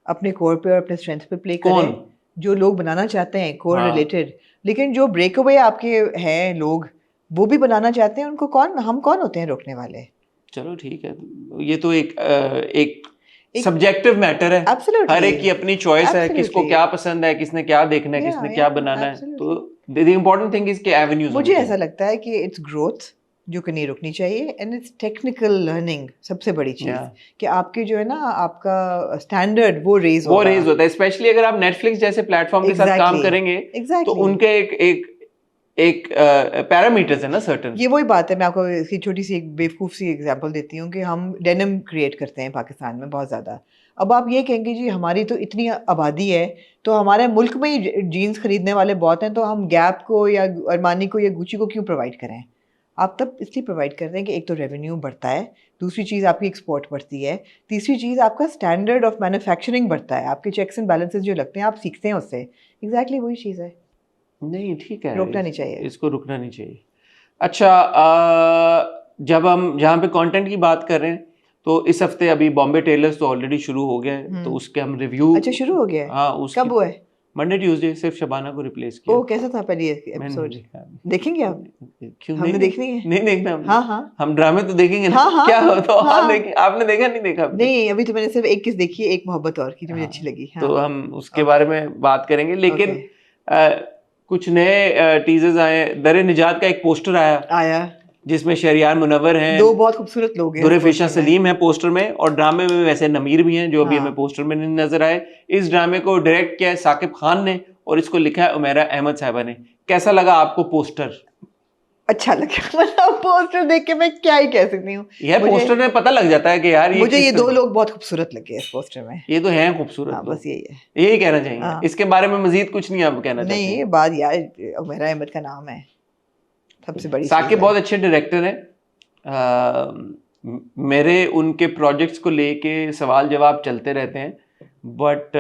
अपने कोर पे और अपने स्ट्रेंथ पे प्ले करें। जो लोग बनाना चाहते हैं कोर रिलेटेड, लेकिन जो ब्रेक अवे आपके हैं लोग, वो भी बनाना चाहते हैं, उनको हम कौन होते हैं रोकने वाले? चलो ठीक है, ये तो एक सब्जेक्टिव मैटर है। Absolutely. हर एक की अपनी चॉइस है, किसको क्या पसंद है, किसने क्या देखना है, किसने क्या बनाना है। तो द इम्पोर्टेंट थिंग इज के एवेन्यूज। मुझे ऐसा लगता है कि इट्स ग्रोथ जो कि नहीं रुकनी चाहिए, एंड इट्स टेक्निकल लर्निंग, सबसे बड़ी चीज कि आपके जो है ना, आपका स्टैंडर्ड वो रेज होता है। स्पेशली अगर आप नेटफ्लिक्स जैसे प्लेटफॉर्म के साथ काम करेंगे, तो उनके एक पैरामीटर्स है ना सर्टेन। ये वही बात है। मैं आपको इसकी छोटी सी एक बेवकूफ़ सी एग्जांपल देती हूँ कि हम डेनिम क्रिएट करते हैं पाकिस्तान में बहुत ज़्यादा। अब आप ये कहेंगे जी हमारी तो इतनी आबादी है, तो हमारे मुल्क में ही जीन्स खरीदने वाले बहुत हैं, तो हम गैप को या अरमानी को या गुची को क्यों प्रोवाइड करें? आप तब इसलिए प्रोवाइड करते हैं कि एक तो रेवेन्यू बढ़ता है, दूसरी चीज़ आपकी एक्सपोर्ट बढ़ती है, तीसरी चीज़ आपका स्टैंडर्ड ऑफ मैन्युफैक्चरिंग बढ़ता है, आपके चेक्स एंड बैलेंसेस जो लगते हैं आप सीखते हैं उससे। एग्जैक्टली वही चीज़ है। नहीं ठीक है, रोकना नहीं चाहिए इसको, रुकना नहीं चाहिए। अच्छा, जब हम जहाँ पे कंटेंट की बात कर रहे हैं, तो इस हफ्ते अभी बॉम्बे टेलर्स तो ऑलरेडी शुरू हो गया है, तो उसके हम रिव्यू। अच्छा, शुरू हो गया है? हाँ, कब हुआ है? मंडे ट्यूसडे, सिर्फ शबाना को रिप्लेस किया। ओ, कैसा था पहले एपिसोड? देखेंगे आप? क्यों हमने देखनी है? नहीं देखना। हाँ हाँ, हम ड्रामे तो देखेंगे ना। हाँ, क्या हो तो हाँ, आपने देखा नहीं देखा? नहीं, अभी तो मैंने सिर्फ एक किस देखी है, एक मोहब्बत और की जो मुझे अच्छी लगी। तो हम उसके बारे में बात करेंगे, लेकिन कुछ नए टीजर्स आए। दरे निजात का एक पोस्टर आया जिसमें शहरियार मुनव्वर हैं, दो बहुत खूबसूरत लोग हैं, दुरेफिशा सलीम है पोस्टर में, और ड्रामे में वैसे नमीर भी हैं जो अभी हमें पोस्टर में नहीं नजर आए। इस ड्रामे को डायरेक्ट किया है साकिब खान ने और इसको लिखा है उमेरा अहमद साहिबा ने। कैसा लगा आपको पोस्टर? अच्छा लगा। मतलब पोस्टर देख के मैं क्या ही कह सकती हूँ यार, पोस्टर में पता लग जाता है कि यार मुझे ये दो लोग बहुत खूबसूरत लगे इस पोस्टर में। ये तो हैं खूबसूरत। हाँ, बस यही है, यही कहना चाहिए। इसके बारे में मजीद कुछ नहीं आप कहना चाहिए? नहीं, ये बात यार उमेरा अहमद का नाम है, सबसे बड़ी। साकिब बहुत अच्छे डायरेक्टर हैं, मेरे उनके प्रोजेक्ट्स को लेके सवाल जवाब चलते रहते हैं, बट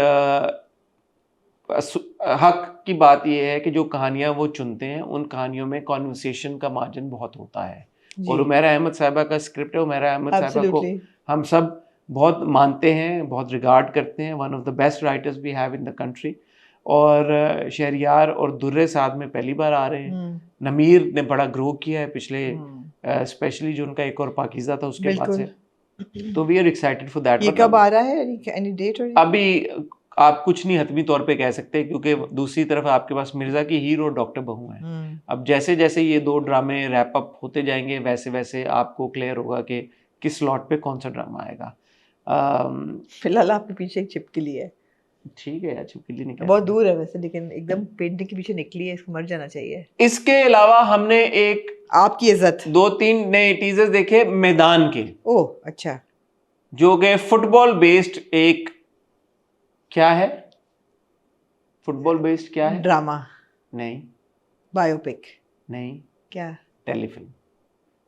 हक की बात यह है कि जो कहानियां वो चुनते हैं उन कहानियों में कॉन्वर्सेशन का मार्जिन बहुत होता है। और उमैरा अहमद साहिबा का स्क्रिप्ट है, उमैरा अहमद साहिबा को हम सब बहुत मानते हैं, बहुत रिगार्ड करते हैं, one of the best writers we have in the country. और शहरियार और दुर्रे साथ में पहली बार आ रहे हैं। नमीर ने बड़ा ग्रो किया है पिछले, स्पेशली जो उनका एक और पाकीज़ा था उसके बाद से, तो we are excited for that. ये कब आ रहा है, एनी डेट? अभी आप कुछ नहीं हतमी तौर पे कह सकते, क्योंकि दूसरी तरफ आपके पास मिर्जा की हीर और डॉक्टर बहू हैं। अब जैसे जैसे ये 2 ड्रामे रैप अप होते जाएंगे वैसे वैसे आपको क्लियर होगा कि किस स्लॉट पे कौन सा ड्रामा आएगा। फिलहाल आपके पीछे एक छिपकली है। ठीक है यार, छिपकली निकल बहुत दूर है वैसे, लेकिन एकदम पेंटिंग के पीछे निकली है, इसको मर जाना चाहिए। इसके अलावा हमने एक आपकी इज्जत 2-3 नए टीजर्स देखे मैदान के। ओह अच्छा। जो कि फुटबॉल बेस्ड एक, क्या है फुटबॉल बेस्ड, क्या है? ड्रामा नहीं, बायोपिक नहीं, क्या? Telefilm.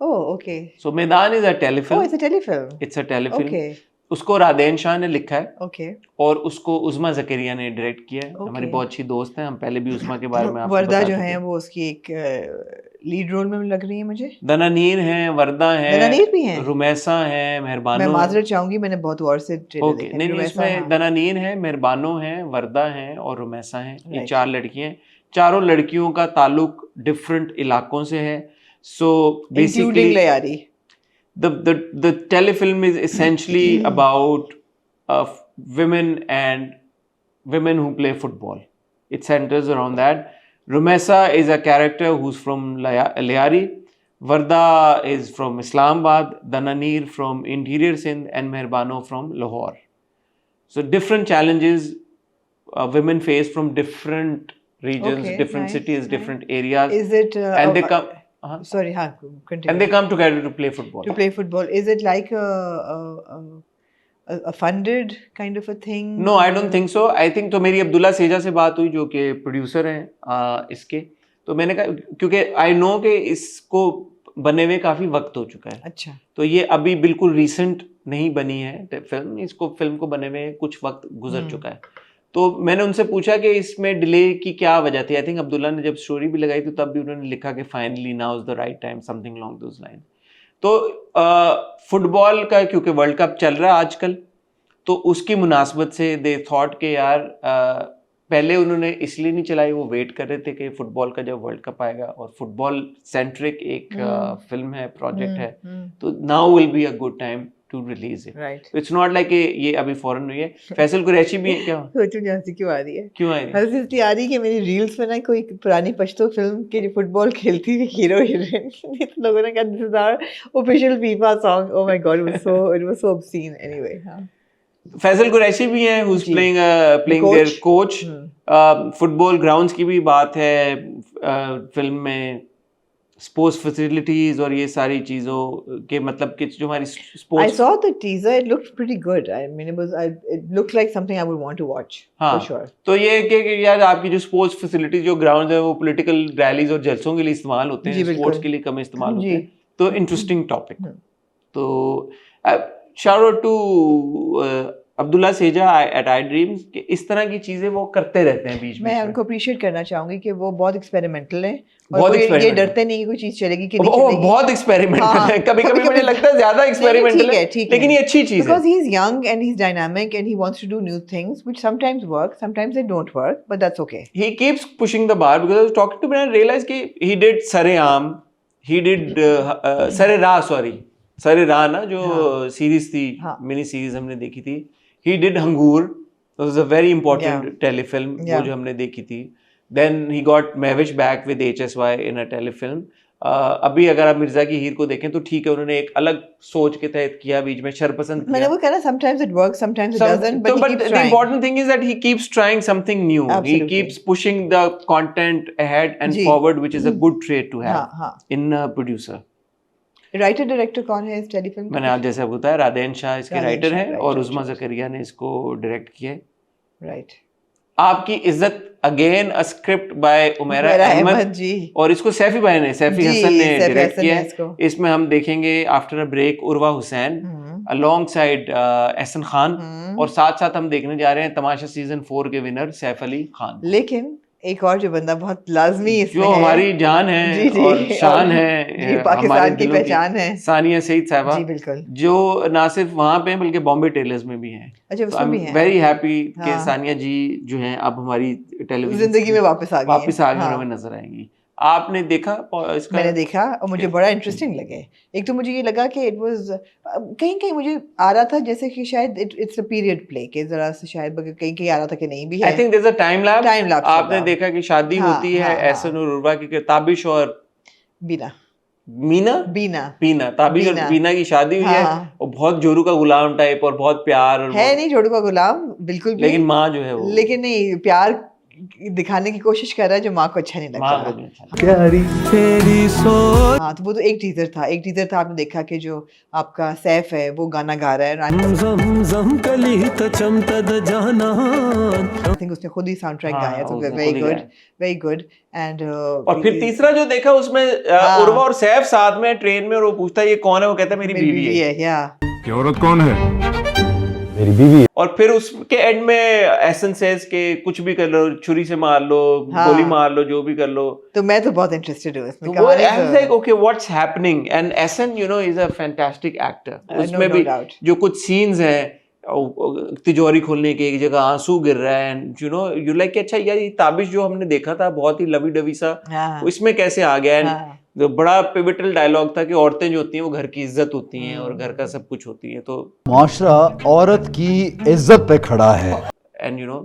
Oh okay. So Maidaan is a telefilm. Oh it's a telefilm. It's a telefilm. Okay. उसको रादेन शाह ने लिखा है। ओके। और उसको उज़मा ज़करिया ने डायरेक्ट किया है। हमारी बहुत अच्छी दोस्त हैं, हम पहले भी उज़मा के बारे में आपको वर्दा जो है वो उसकी एक लीड रोल में लग रही है मुझे। दनानीर हैं, वर्दा हैं, दनानीर भी हैं, रुमैसा हैं, मेहरबानो। मैं माजरत चाहूंगी, मैंने बहुत गौर से ट्रेलर देखा। नहीं, इसमें दनानीर हैं, मेहरबानो हैं, वर्दा हैं और रुमैसा हैं। ये 4 लड़कियां, चारों लड़कियों का ताल्लुक डिफरेंट इलाकों से है। So basically Lyari, the telefilm is essentially about women and women who play football. It centers around that. Rumesa is a character who's from Lyari. Varda is from Islamabad. Dananir from interior Sindh and Meherbano from Lahore. So different challenges women face from different regions, different cities, different areas. Is it and they come sorry, continue. And they come together to play football. To play football. Is it like a funded kind of a thing? No, I don't think so. I think तो मेरी अब्दुल्ला सेजा से बात हुई जो कि producer हैं इसके, तो मैंने कहा क्योंकि आई नो कि इसको बने हुए काफ़ी वक्त हो चुका है। अच्छा। तो ये अभी बिल्कुल रिसेंट नहीं बनी है फिल्म, इसको फिल्म को बने हुए कुछ वक्त गुजर चुका है। तो मैंने उनसे पूछा कि इसमें डिले की क्या वजह थी। आई थिंक अब्दुल्ला ने जब स्टोरी भी लगाई तो तब भी उन्होंने लिखा कि finally now is the right time, something along those line. तो फुटबॉल का क्योंकि वर्ल्ड कप चल रहा है आजकल, तो उसकी मुनासबत से दे थॉट के यार पहले उन्होंने इसलिए नहीं चलाई, वो वेट कर रहे थे कि फुटबॉल का जब वर्ल्ड कप आएगा और फुटबॉल सेंट्रिक एक फिल्म है, प्रोजेक्ट है, तो now will be a good time to release it. Right. It's not like ये अभी फौरन हुई है। फैसल कुरैशी भी है क्या? सोचो हंसी क्यों आ रही है? क्यों आ रही है? हंसी इसलिए आ रही है कि मेरी रील्स में ना कोई पुरानी पश्तो फिल्म के फुटबॉल खेलती हुई हीरो हीरोइन, तो लोगों ने कहा this is our official FIFA song. Oh my God, it was so obscene. Anyway, हां, फैसल कुरैशी भी हैं who's playing their coach. Football grounds की भी बात है फिल्म में, स्पोर्ट्स फैसिलिटीज और ये सारी चीजों के, मतलब कि जो हमारी sports. I saw the teaser, it looked pretty good. I mean, it looked like something I would want to watch. हाँ, for sure. तो ये कि यार आपकी जो स्पोर्ट्स फैसिलिटीज, जो ग्राउंड है वो पॉलिटिकल रैलीज और जलसों के लिए इस्तेमाल होते हैं, स्पोर्ट्स के लिए कम इस्तेमाल होते हैं। तो इंटरेस्टिंग टॉपिक। तो shout out to Abdullah Seja at I dreams कि इस तरह की चीजें वो करते रहते हैं बीच में। मैं उनको अप्रिशिएट करना चाहूंगी कि वो बहुत एक्सपेरिमेंटल हैं और ये डरते नहीं कि कोई चीज चलेगी कि नहीं चलेगी। बहुत एक्सपेरिमेंटल है, कभी-कभी मुझे लगता है ज्यादा एक्सपेरिमेंटल है, लेकिन ये अच्छी चीज है। Because he is young and he's dynamic and he wants to do new things which sometimes work, sometimes they don't work, but that's okay. He keeps pushing the bar because I was talking to him and I realized कि he did Saream, he did Sare-Ra ना जो series थी, mini series हमने देखी थी। He did Hangoor, that was a very important telefilm, वो जो हमने देखी थी। Then he got Mehwish back with HSY in a telefilm. अभी अगर आप मिर्जा की हीर को देखें तो ठीक है, उन्होंने एक अलग सोच के तहत किया, बीच में शरपसंद किया। मैंने वो कहा ना, sometimes it works, sometimes it doesn't, but he keeps trying. The important thing is that he keeps trying something new. Absolutely. He keeps pushing the content ahead and forward, which is a good trait to have in a producer. Writer director कौन है इस telefilm का? मैंने आप जैसे बताया, रादेन शाह इसके writer हैं और उज़मा ज़करिया ने इसको डायरेक्ट किया है। राइट। आपकी इज्जत again a script bye Umera मेरा अहमद जी। और इसको सैफी भाई ने, सैफी जी, हसन ने सैफी डायरेक्ट हसन किया ने है। इसको। इसमें हम देखेंगे after a break Urwa Hussain alongside Ahsan Khan, और साथ साथ हम देखने जा रहे हैं तमाशा सीजन 4 के विनर सैफ अली खान। लेकिन एक और जो बंदा बहुत लाजमी इसमें जो है, हमारी जान है जी जी, और शान और है, जी हमारे पाकिस्तान की दिलों पहचान है, सानिया सईद साहबा, जी बिल्कुल। जो ना सिर्फ वहां पे हैं बल्कि बॉम्बे टेलर्स में भी हैं। अच्छा तो आई उसमें एम भी है। वेरी हैप्पी कि हाँ। सानिया जी जो हैं अब हमारी टेलीविजन जिंदगी में वापस आ गई वापस हैं। आ गई और हाँ। हमें नजर आएंगी। आपने देखा इसका? मैंने देखा और मुझे बड़ा इंटरेस्टिंग लगे। एक तो मुझे ये लगा कि इट वाज कहीं कहीं मुझे आ रहा था जैसे कि शायद इट्स अ पीरियड प्ले के जरा से शायद कहीं कहीं आ रहा था कि नहीं भी है। I think there is a time lapse. Time lapse आपने लगा। देखा कि शादी हाँ, होती है हाँ, एहसन हाँ। और उर्वा की, ताबिश और बीना मीना बीना बीना, ताबिश और बीना। बीना की शादी हुई है, हाँ। और बहुत जोरू का गुलाम टाइप और बहुत प्यार और है नहीं जोड़ू का गुलाम बिल्कुल भी, लेकिन माँ जो है वो, लेकिन नहीं प्यार दिखाने की कोशिश कर रहा है जो माँ को अच्छा नहीं माँ लगता। को नहीं अच्छा। प्यारी तेरी सोच हाँ तो वो तो एक टीजर था आपने देखा कि जो आपका सैफ है वो गाना गा रहा है। जम जम कली तो चमतद जाना आई थिंक उसने खुद ही साउंड ट्रैक हाँ, गाया, तो उसने वेरी खुद ही गुड गाया। Very good. एंड और फिर तीसरा जो देखा उसमें हाँ। उर्वा और सैफ साथ में ट्रेन में, और वो पूछता है ये कौन है, वो कहता है मेरी बीवी है। है या ये औरत कौन है? मेरी बीवी है। और फिर उसके एंड में एसन सेज के कुछ भी कर लो, छुरी से मार लो, हाँ। गोली मार लो, जो भी कर लो। तो मैं तो बहुत इंटरेस्टेड हूँ इसमें। तो वो कहानी आई वाज लाइक तो okay what's happening, and essence you know is a fantastic actor. उसमें no भी doubt. जो कुछ सीन्स हैं, तिजोरी खोलने की एक जगह आंसू गिर रहा है, and you no you like अच्छा यार ये ताबिश जो हमने देखा था बहुत ही लवी डवी सा, हाँ, वो इसमें कैसे आ गया। हाँ। जो बड़ा पिवटल डायलॉग था कि औरतें जो होती हैं वो घर की इज्जत होती हैं और घर का सब कुछ होती है। तो मुआशरा औरत की इज्जत पे खड़ा है। And you no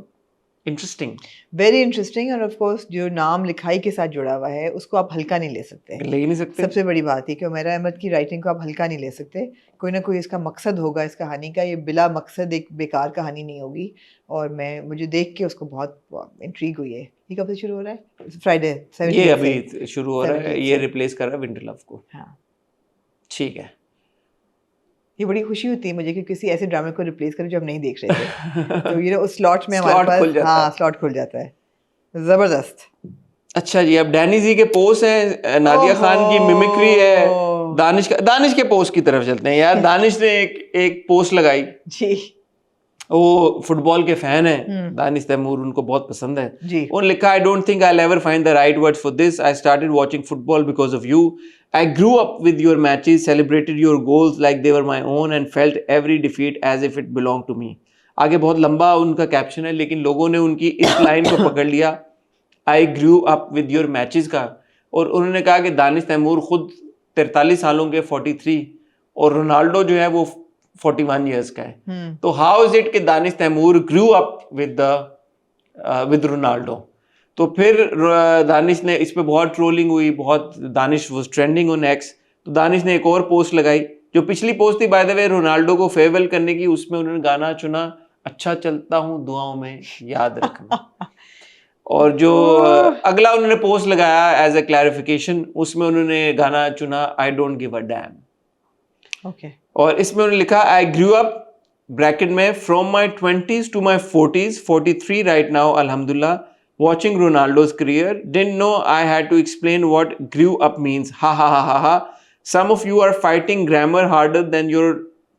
interesting, very interesting. और ऑफ कोर्स जो नाम लिखाई के साथ जुड़ा हुआ है उसको आप हल्का नहीं ले सकते। ले ही नहीं सकते। सबसे बड़ी बात है कि उमेरा अहमद की राइटिंग को आप हल्का नहीं ले सकते। कोई ना कोई इसका मकसद होगा इस कहानी का, ये बिला मकसद एक बेकार कहानी नहीं होगी। और मुझे देख के उसको बहुत इंट्रीग हुई है। ये कब से शुरू हो रहा है? फ्राइडे 17 ये से। अभी शुरू हो रहा है, 17 ये से। रिप्लेस कर रहा है विंटर लव को। हाँ ठीक है। ये बड़ी खुशी होती है मुझे कि किसी ऐसे ड्रामे को रिप्लेस करें जो हम नहीं देख रहे थे। तो ये उस स्लॉट में Slot हमारे खुल पास जाता है। हाँ स्लॉट खुल जाता है। जबरदस्त। अच्छा जी, अब डैनी जी के पोस्ट है, नादिया खान की मिमिक्री है, दानिश के पोस्ट की तरफ चलते हैं यार। दानिश ने एक पोस्ट लगाई, जी वो फुटबॉल के फैन है दानिश तैमूर, उनको बहुत पसंद है जी। उन्होंने लिखा I don't think I ever find the right words for this, I started watching football because of you, I grew up with your matches, celebrated your goals like they were my own and felt every defeat as if it belong to me. आगे बहुत लंबा उनका caption है, लेकिन लोगों ने उनकी इस लाइन को पकड़ लिया, I grew up with your matches का। और उन्होंने कहा कि दानिश तैमूर खुद 43 सालों के 43, और रोनाल्डो जो है वो 41 इयर्स का है। तो हाउ इज इट कि Danish Taimoor grew up with Ronaldo. तो फिर दानिश ने इस पे बहुत ट्रोलिंग हुई, बहुत, Danish was trending on x. तो दानिश ने एक और पोस्ट लगाई, जो पिछली पोस्ट थी बाय द वे रोनाल्डो को फेयरवेल करने की, उसमें उन्होंने गाना चुना, अच्छा चलता हूँ दुआओं में याद रखना। और जो अगला उन्होंने पोस्ट लगाया एज ए क्लैरिफिकेशन, उसमें उन्होंने गाना चुना I don't give a dam. Okay. और इसमें उन्होंने लिखा आई ग्रू अप ब्रैकेट में from my 20s to my 40s, 43 right now अल्हम्दुलिल्लाह, watching Ronaldo's career, didn't know I had to explain what grew up means, ha ha ha ha ha, some of you are fighting grammar harder than your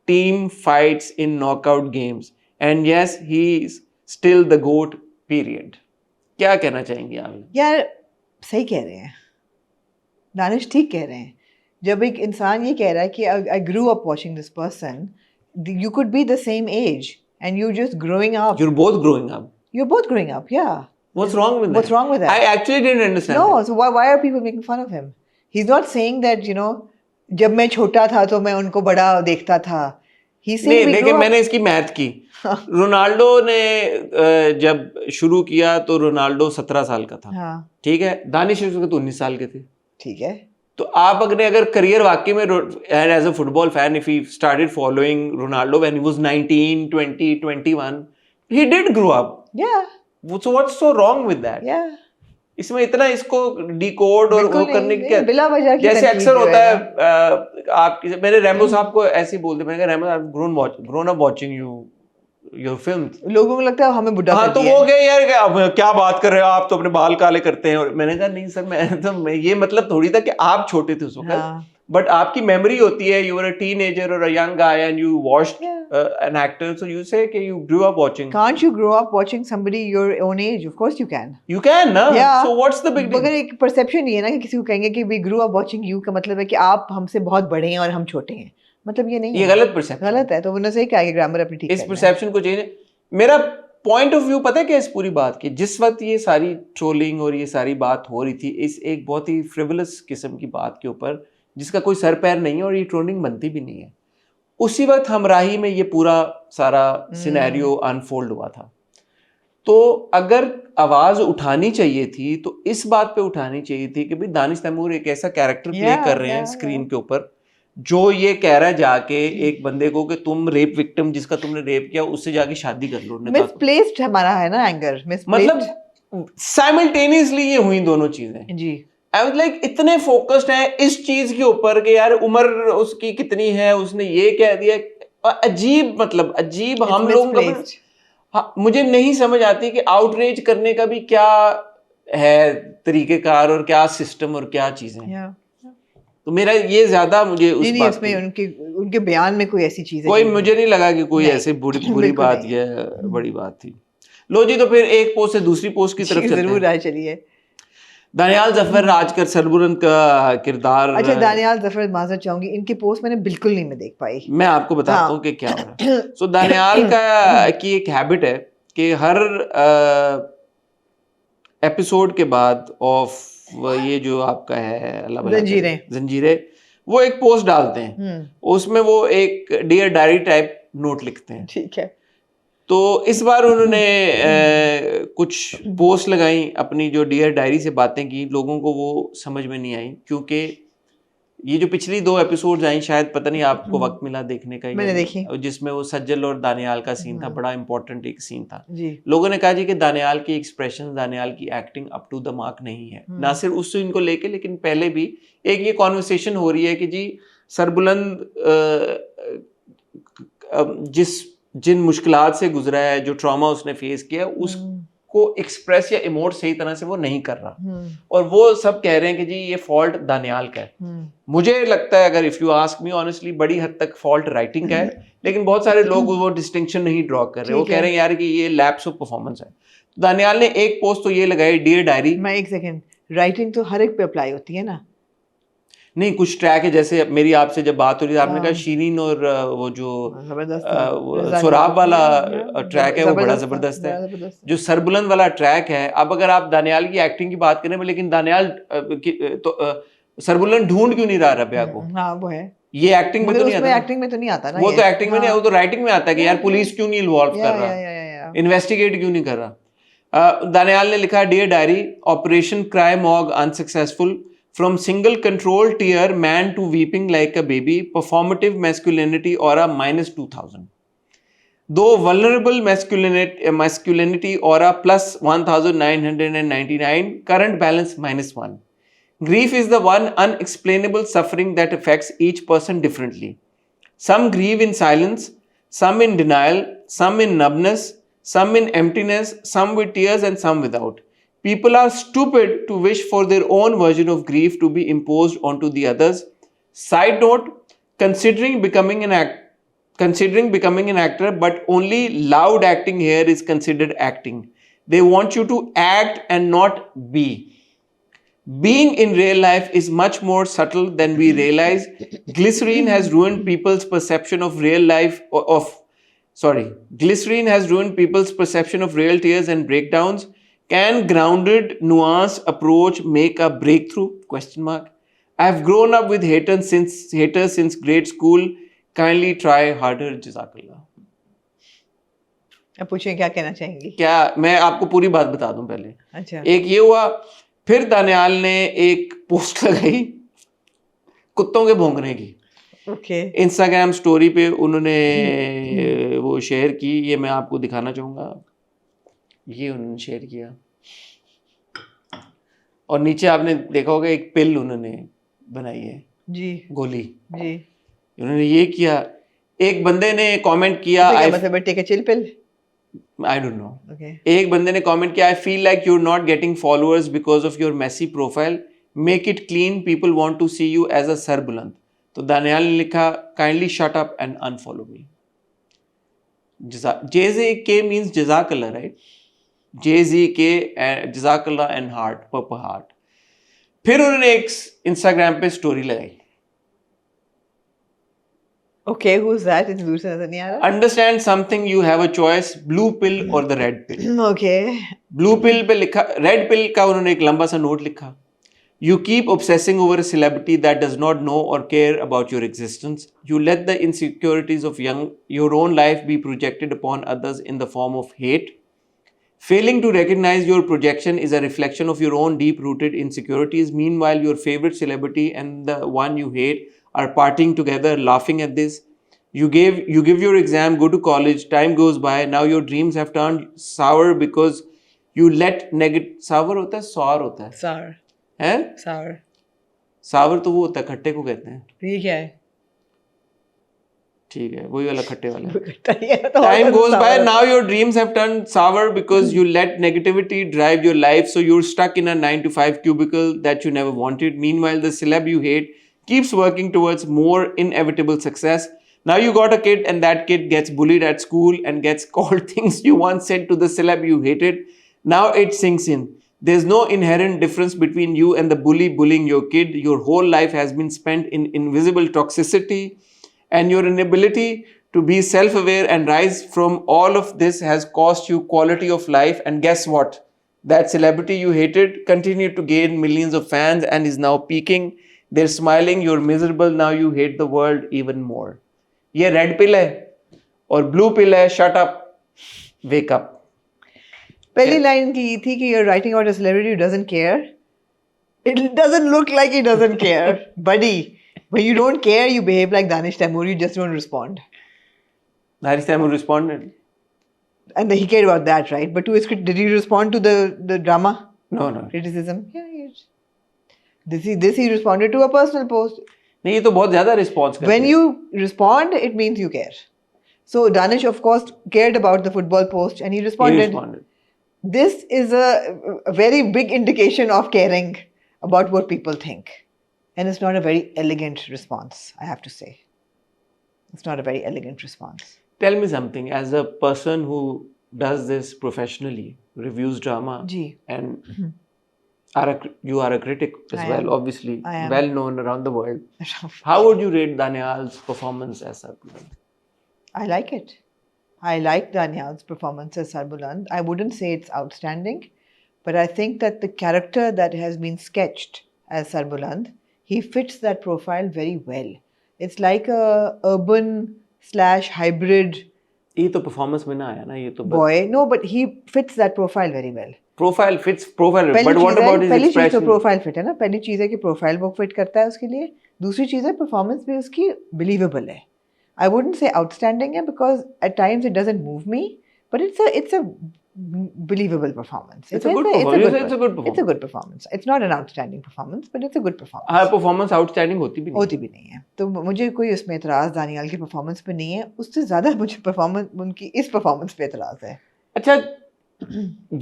team fights in knockout games, and yes he is still the GOAT period। क्या कहना चाहेंगे आप? यार सही कह रहे हैं, दानिश ठीक कह रहे हैं। जब एक इंसान ये कह रहा है कि I grew up watching this person, you could be the same age and you just growing up, You're both growing up. you're both growing up, yeah. What's wrong with that? What's wrong with that? I actually didn't understand No, that. so why are people making fun of him? He's not saying that, you know, जब मैं छोटा था तो मैं उनको बड़ा देखता था। He's saying नहीं, we लेकिन grew up. मैंने इसकी मैथ की। रोनाल्डो ने जब शुरू किया तो रोनाल्डो 17 साल का था, हाँ ठीक है, दानिश तो 19 साल के थे। ठीक है। तो आप अगर करियर वाकई में, as a football fan, if he started following Ronaldo when he was 19, 20, 21, he did grow up. Yeah, so what's so wrong with that? yeah. इसमें इतना इसको डिकोड और बिल्कुल वो करने नहीं, की क्या, बिला वजह की जैसे तनकीद अक्सर जो होता है है। आप मैंने रैम्बो साहब को ऐसे ही बोलते, मैंने कहा Rambo I grown up watching you your film. लोगों को लगता है हमें बुढ़ा हाँ कर तो दिया वो है। गए यार अब क्या बात कर रहे हो आप, तो अपने बाल काले करते हैं। और मैंने कहा नहीं सर, मैं ये मतलब थोड़ी था कि आप छोटे थे उस वक्त, हाँ। बट आपकी मेमोरी होती है, यू आर अ टीनेजर और a young guy and you watched an actor, so you say कि you grew up watching. Can't you grow up watching somebody your own age? Of course you can. You can ना, Yeah. so what's the big deal? मगर एक perception ये है ना कि किसी को कहेंगे कि we grew up watching you का मतलब है कि आप हमसे बहुत बड़े हैं और हम छोटे हैं, मतलब ये नहीं है। ये गलत परसेप्शन, गलत है, तो उन्होंने सही कहा कि ग्रामर अपनी ठीक इस करना है। परसेप्शन को चेंज। मेरा पॉइंट ऑफ व्यू पता है क्या इस पूरी बात की, जिस वक्त ये सारी ट्रोलिंग और ये सारी बात हो रही थी इस एक बहुत ही फ्रिवलस किस्म की बात के ऊपर जिसका कोई सर पैर नहीं है और ये ट्रोलिंग बनती भी नहीं है, उसी वक्त हमराही में ये पूरा सारा सिनेरियो अनफोल्ड हुआ था। तो अगर आवाज उठानी चाहिए थी तो इस बात पे उठानी चाहिए थी कि भाई दानिश तैमूर एक ऐसा कैरेक्टर प्ले कर रहे हैं स्क्रीन के ऊपर जो ये कह रहा है जाके एक बंदे को कि तुम रेप विक्टिम जिसका तुमने रेप किया उससे जाके शादी कर लो। मिसप्लेस्ड हमारा है ना एंगर, मतलब साइमल्टेनियसली ये हुई दोनों चीजें जी। आई वाज लाइक इतने फोकस्ड हैं इस चीज के ऊपर कि यार उम्र उसकी कितनी है, उसने ये कह दिया, अजीब मतलब अजीब। हम लोग हाँ, मुझे नहीं समझ आती कि आउटरीच करने का भी क्या है तरीकेकार और क्या सिस्टम और क्या चीजें हैं। तो मेरा ये ज्यादा मुझे उस नहीं, बात उसमें उनके बयान में कोई ऐसी चीज कोई मुझे नहीं लगा कि कोई ऐसे बुरी बात या बड़ी बात थी। लो जी, तो फिर एक पोस्ट से दूसरी पोस्ट की तरफ चलते हैं। जरूर आए, चलिए। दानियाल जफर आजकल सरबुलंद का किरदार। अच्छा, दानियाल जफर, माजरत चाहूंगी, इनकी पोस्ट मैंने बिल्कुल नहीं मैं देख पाई। मैं आपको बताता हूँ कि क्या हो रहा है। सो दानियाल का की एक हैबिट है कि हर एपिसोड के बाद ऑफ ये जो आपका है जंजीरें वो एक पोस्ट डालते हैं, उसमें वो एक डियर डायरी टाइप नोट लिखते हैं। ठीक है। तो इस बार उन्होंने कुछ पोस्ट लगाई अपनी जो डियर डायरी से बातें की, लोगों को वो समझ में नहीं आई क्योंकि ये जो पिछली 2 एपिसोड्स आई, शायद पता नहीं आपको वक्त मिला देखने का, मैंने देखी, जिसमें वो सज्जल और दानियाल का सीन था, बड़ा इंपॉर्टेंट एक सीन था जी। लोगों ने कहा जी कि दानियाल की एक्सप्रेशन, दानियाल की acting up to the mark नहीं है। ना सिर्फ उस सीन को लेके लेकिन पहले भी एक ये कॉन्वर्सेशन हो रही है कि जी सरबुलंद जिन मुश्किलात से गुजरा है, जो ट्रॉमा उसने फेस किया, उसको एक्सप्रेस या इमोट सही तरह से वो नहीं कर रहा, और वो सब कह रहे हैं कि जी ये फॉल्ट दानियाल का है। मुझे लगता है, अगर if you ask me honestly, बड़ी हद तक फॉल्ट राइटिंग का है, लेकिन बहुत सारे लोग वो डिस्टिंक्शन नहीं ड्रॉ कर रहे, वो कह रहे हैं यार कि ये लैप्स ऑफ परफॉर्मेंस है। दानियाल ने एक पोस्ट तो ये लगाई, डियर डायरी। मैं एक सेकंड, राइटिंग तो हर एक पे अप्लाई होती है ना? नहीं, कुछ ट्रैक है, जैसे मेरी आपसे जब बात हो रही थी आपने कहा शीरीन और वो जो सुराब वाला ट्रैक है वो बड़ा जबरदस्त है। जो सरबुलंद वाला ट्रैक है, अब अगर आप दानियाल की एक्टिंग की बात करें, लेकिन दानियाल तो सरबुलंद ढूंढ क्यों नहीं रहा रबिया को? हाँ वो है, ये एक्टिंग में तो नहीं आता। एक्टिंग में तो नहीं आता ना, वो तो एक्टिंग में नहीं, वो तो राइटिंग में आता है कि यार पुलिस क्यों नहीं इन्वॉल्व कर रहा, इन्वेस्टिगेट क्यों नहीं कर रहा। दानियाल ने लिखा, dear diary, operation cry mog unsuccessful, from single control tier man to weeping like a baby, performative masculinity aura minus 2000, though vulnerable masculinity aura plus 1999, current balance -1. Grief is the one unexplainable suffering that affects each person differently. Some grieve in silence, some in denial, some in numbness, some in emptiness, some with tears and some without. People are stupid to wish for their own version of grief to be imposed onto the others. Side note, considering becoming an actor, but only loud acting here is considered acting. They want you to act and not be. Being in real life is much more subtle than we realize. Glycerine has ruined people's perception of real life Glycerine has ruined people's perception of real tears and breakdowns. Can grounded, nuanced approach make a breakthrough? I have grown up with haters since grade school. Kindly try harder. Jazakallah. अब पूछिए क्या कहना चाहेंगी? क्या मैं आपको पूरी बात बता दूं पहले? अच्छा। एक ये हुआ, फिर दानियाल ने एक पोस्ट लगाई कुत्तों के भौंकने की। ओके। इंस्टाग्राम स्टोरी पे उन्होंने वो शेयर की, ये मैं आपको दिखाना चाहूंगा। ये उन्होंने शेयर किया और नीचे आपने देखा होगा एक पिल उन्होंने बनाई है जी, गोली जी। उन्होंने ये किया एक बंदे ने कमेंट किया, क्या मतलब है, take a chill pill? I don't know. Okay. एक बंदे ने कमेंट किया, I feel like you are not getting followers because of your messy profile, make it clean, people want to see you as a Sarbuland. तो दानियाल ने लिखा, kindly shut up and unfollow me. JZK means Jazakallah, right? JZK Jazakallah and heart, purple heart. फिर उन्होंने एक Instagram पे story लगाई, Okay, who's that? इतनी दूर से नजर नहीं आ रहा। Understand something, you have a choice, blue pill और the red pill. Okay. Blue pill पे लिखा, रेड पिल का उन्होंने एक लंबा सा नोट लिखा, you keep obsessing over a celebrity that does not know or care about your existence. You let the insecurities of your own life be projected upon others in the form of hate. Failing to recognize your projection is a reflection of your own deep-rooted insecurities. Meanwhile, your favorite celebrity and the one you hate are partying together, laughing at this. You give your exam, go to college, time goes by, now your dreams have turned sour because you let sour होता है, sour होता है, Sour. हैं? Sour. सावर तो वो होता है, खट्टे को कहते हैं। ये क्या है? ठीक है, वही वाला खट्टे वाला। तो Time goes by, sour. now your dreams have turned sour because you let negativity drive your life, so you're stuck in a 9 to 5 cubicle that you never wanted. Meanwhile, the celeb you hate keeps working towards more inevitable success. Now you got a kid and that kid gets bullied at school and gets called things you once said to the celeb you hated. Now it sinks in. There's no inherent difference between you and the bully bullying your kid. Your whole life has been spent in invisible toxicity, and your inability to be self-aware and rise from all of this has cost you quality of life. And guess what? That celebrity you hated continued to gain millions of fans and is now peaking. They're smiling, you're miserable, now you hate the world even more. ये red pill है और blue pill है, shut up, wake up. पहली line की थी कि you're writing about a celebrity who doesn't care. It doesn't look like he doesn't care, buddy. When you don't care, you behave like Danish Taimur. You just don't respond. Danish Taimur responded. And he cared about that, right? But to his did he respond to the drama No. criticism? Yeah. This he responded to a personal post. नहीं, ये तो बहुत ज्यादा response करते When you respond, it means you care. So Danish, of course, cared about the football post, and he responded. This is a very big indication of caring about what people think. And it's not a very elegant response, I have to say. It's not a very elegant response. Tell me something, as a person who does this professionally, reviews drama, and you are a critic as well, obviously, well known around the world. How would you rate Danial's performance as Sarbuland? I like it. I like Danial's performance as Sarbuland. I wouldn't say it's outstanding, but I think that the character that has been sketched as Sarbuland, he fits that profile very well. It's like a urban/hybrid. ये तो performance में ना आया ना, ये तो boy. No, but he fits that profile very well. Profile fits profile, but what about his पहली चीज तो expression? प्रोफाइल फिट है ना, पहली चीज है कि प्रोफाइल वो फिट करता है उसके लिए, दूसरी चीज है परफॉर्मेंस भी उसकी बिलीवेबल है. I wouldn't say outstanding है because at times it doesn't move me, but it's a believable performance. It's a good performance. It's a good performance. It's a good performance. It's not an outstanding performance, but it's a good performance. हाँ, performance outstanding होती भी नहीं है. तो मुझे कोई उसमें एतराज दानियाल की परफॉर्मेंस पे नहीं है, उससे ज्यादा मुझे परफॉर्मेंस उनकी इस परफॉर्मेंस पे एतराज है. अच्छा,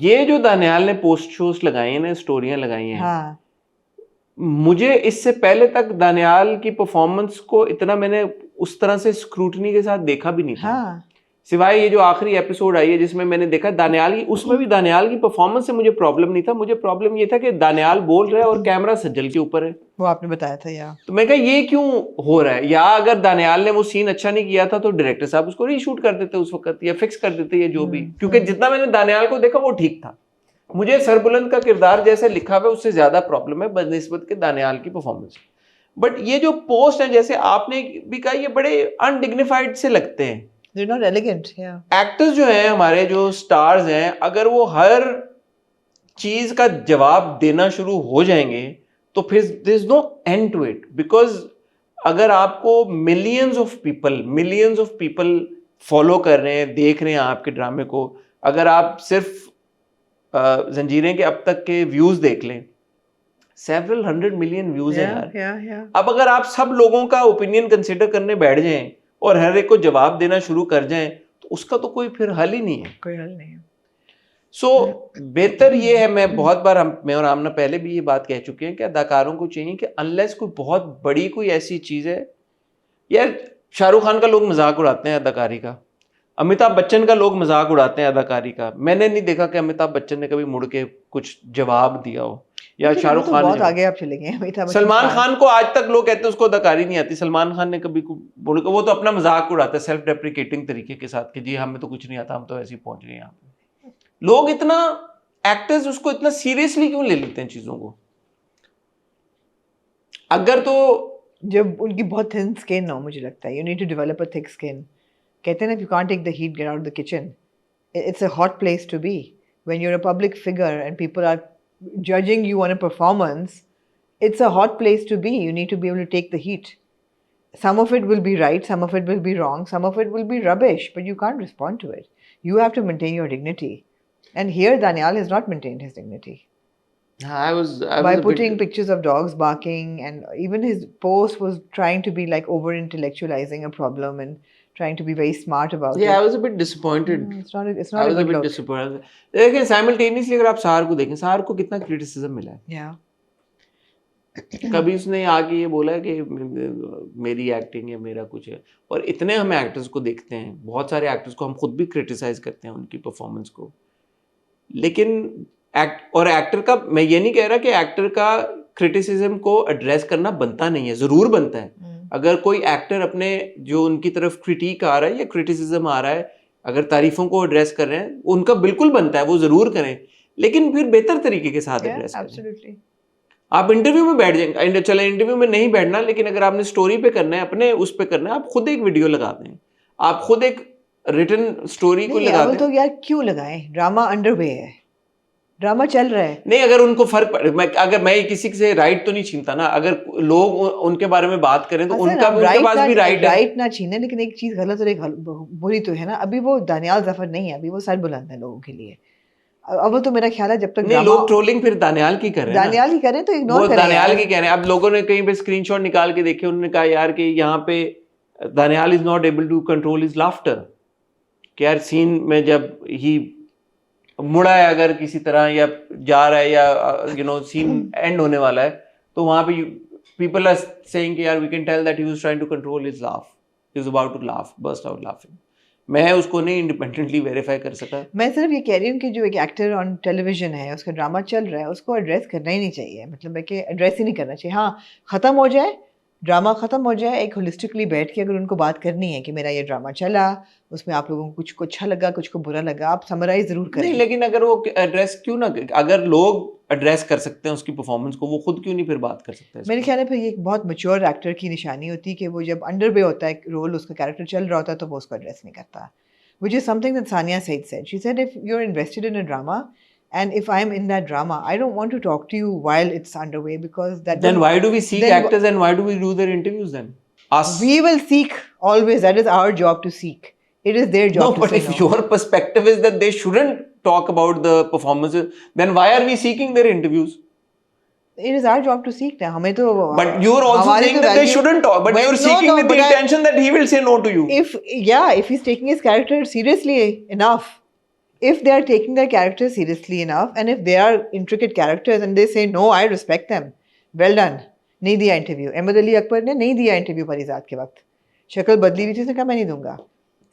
ये जो दानियाल ने पोस्ट शोज लगाई हैं ना, स्टोरियां लगाई हैं, हाँ, मुझे इससे पहले तक दानियाल की परफॉर्मेंस को इतना मैंने उस तरह से स्क्रूटनी के साथ देखा भी नहीं था. हाँ. सिवाय ये जो आखिरी एपिसोड आई है जिसमें मैंने देखा दानियाल की, उसमें भी दानियाल की परफॉर्मेंस से मुझे प्रॉब्लम नहीं था. मुझे प्रॉब्लम ये था कि दानियाल बोल रहा है और कैमरा सज्जल के ऊपर है. वो आपने बताया था यार. तो मैं कहा ये क्यों हो रहा है, या अगर दानियाल ने वो सीन अच्छा नहीं किया था तो डायरेक्टर साहब उसको रीशूट कर देते उस वक्त, या फिक्स कर देते, या जो भी. क्योंकि जितना मैंने दानियाल को देखा वो ठीक था. मुझे सरबुलंद का किरदार जैसे लिखा हुआ उससे ज्यादा प्रॉब्लम है बनिस्बत के दानियाल की परफॉर्मेंस. बट ये जो पोस्ट है, जैसे आपने भी कहा, ये बड़े अनडिग्निफाइड से लगते हैं. They're not elegant, yeah. Actors जो हैं हमारे, जो स्टार्स हैं, अगर वो हर चीज का जवाब देना शुरू हो जाएंगे तो फिर there is no end to it. Because अगर आपको मिलियंस ऑफ पीपल फॉलो कर रहे हैं, देख रहे हैं आपके ड्रामे को, अगर आप सिर्फ जंजीरें के अब तक के व्यूज देख लें, several hundred million व्यूज हैं यार. Yeah. अब अगर आप सब लोगों का ओपिनियन कंसिडर करने बैठ जाएं और हर एक को जवाब देना शुरू कर जाएं तो उसका तो कोई फिर हल ही नहीं है, कोई हल नहीं है। सो बेहतर ये है, मैं बहुत बार मैं और आमना पहले भी ये बात कह चुके हैं कि अदाकारों को चाहिए कि अनलेस कोई बहुत बड़ी कोई ऐसी चीज़ है, यार शाहरुख खान का लोग मजाक उड़ाते हैं अदाकारी का, अमिताभ बच्चन का लोग मजाक उड़ाते हैं अदाकारी का, मैंने नहीं देखा कि अमिताभ बच्चन ने कभी मुड़ के कुछ जवाब दिया हो, या शाहरुख खान बहुत आगे आप चले गए। अमिताभ बच्चन सलमान खान को आज तक लोग कहते हैं उसको अदाकारी नहीं आती, सलमान खान ने कभी बोल, वो तो अपना मजाक उड़ाता है सेल्फ डेप्रिकेटिंग तरीके के साथ कि जी हमें तो कुछ नहीं आता, हम तो ऐसे ही पहुंच गए यहाँ पे। लोग इतना एक्टर्स उसको इतना सीरियसली क्यों ले लेते हैं चीजों को? अगर तो जब उनकी बहुत थिन स्किन हो, मुझे लगता है you need to develop a thick skin. कहते हैं ना, if you can't take the heat, get out of the kitchen. It's a hot place to be. When you're a public figure and people are judging you on a performance, it's a hot place to be. You need to be able to take the heat. Some of it will be right, some of it will be wrong, some of it will be rubbish, but you can't respond to it. You have to maintain your dignity. And here Daniel has not maintained his dignity. I was By putting pictures of dogs barking, and even his post was trying to be like over intellectualizing a problem and trying to be very smart about it. Yeah, I was a bit disappointed. It's not a I was a good bit look. disappointed. लेकिन simultaneously अगर आप सार को देखें, सार को कितना criticism मिला है। Yeah. कभी उसने आके ये बोला कि मेरी एक्टिंग है, मेरा कुछ है, और इतने हम एक्टर्स को देखते हैं, बहुत सारे एक्टर्स को हम खुद भी क्रिटिसाइज करते हैं उनकी परफॉर्मेंस को, लेकिन एक्टर का, मैं ये नहीं कह रहा कि एक्टर का क्रिटिसिज्म को एड्रेस करना बनता नहीं है, जरूर बनता है। अगर कोई एक्टर अपने जो उनकी तरफ क्रिटिक आ रहा है या क्रिटिसिज्म आ रहा है, अगर तारीफों को एड्रेस कर रहे हैं, उनका बिल्कुल बनता है, वो जरूर करें, लेकिन फिर बेहतर तरीके के साथ एड्रेस करें। Absolutely. आप इंटरव्यू में बैठ जाएंगे, चले इंटरव्यू में नहीं बैठना, लेकिन अगर आपने स्टोरी पे करना है, अपने उस पे करना है, आप खुद एक वीडियो लगा दें, आप खुद एक रिटन स्टोरी को लगा दें। तो यार क्यों लगाएं? ड्रामा अंडरवे है, ड्रामा चल रहा है। नहीं, अगर उनको अगर मैं किसी से राइट तो नहीं छीनता ना, अगर लोग उनके बारे में बात करें तो उनके पास भी राइट है। राइट ना छीने, लेकिन एक चीज गलत और एक बुरी तो है ना। अभी वो दानियाल जफर नहीं है, अभी वो सर बुलंद है लोगों के लिए। अब वो तो मेरा ख्याल है जब तक नहीं, लोग ट्रोलिंग फिर दानियाल की कर रहे हैं, दानियाल की करें तो इग्नोर करें, दानियाल की कह रहे हैं। अब लोगों ने कहीं पे स्क्रीनशॉट निकाल के देखे, उन्होंने कहा यार कि यहाँ पे Daniyal is not able to control his laughter, कि यार सीन में जब ही मुड़ा है अगर किसी तरह या जा रहा है या सीन एंड होने वाला है, तो वहां पे पीपल आर सेइंग कि यार we can tell that he was trying to control his laugh, he was about to laugh, burst out laughing. मैं उसको नहीं इंडिपेंडेंटली वेरीफाई कर सका। मैं सिर्फ ये कह रही हूँ कि जो एक एक्टर ऑन टेलीविजन है, उसका ड्रामा चल रहा है, उसको एड्रेस करना ही नहीं चाहिए। मतलब है कि एड्रेस ही नहीं करना चाहिए। हाँ, ख़त्म हो जाए, ड्रामा ख़त्म हो जाए, एक होलिस्टिकली बैठ के अगर उनको बात करनी है कि मेरा ये ड्रामा चला, उसमें आप लोगों को कुछ को अच्छा लगा, कुछ को बुरा लगा, आप समराइज ज़रूर करें। नहीं, लेकिन अगर वो एड्रेस क्यों ना, अगर लोग एड्रेस कर सकते हैं उसकी परफॉर्मेंस को, वो खुद क्यों नहीं फिर बात कर सकते हैं? मेरे ख्याल में फिर ये एक बहुत मैच्योर एक्टर की निशानी होती है कि वो जब अंडर वे होता है रोल, उसका कैरेक्टर चल रहा होता है, तो वो उसको एड्रेस नहीं करता। Which is something that Sania Said said. She said, if you're invested in a drama, and if I'm in that drama, I don't want to talk to you while it's underway, because that. Then why do we seek actors and why do we do their interviews then? Us. We will seek always. That is our job to seek. It is their job no, to but say if no. your perspective is that they shouldn't talk about the performances, then why are we seeking their interviews? It is our job to seek now. हमें तो. But you're also saying that they shouldn't talk. But you're seeking with the intention that he will say no to you. If he's taking his character seriously enough, if they are taking their character seriously enough, and if they are intricate characters and they say no, I respect them. Well done. नहीं दिया interview. Ahmad Ali Akbar ने नहीं दिया interview परिजात के वक्त, शक्ल बदली हुई थी, उसने कहा मैं नहीं दूंगा।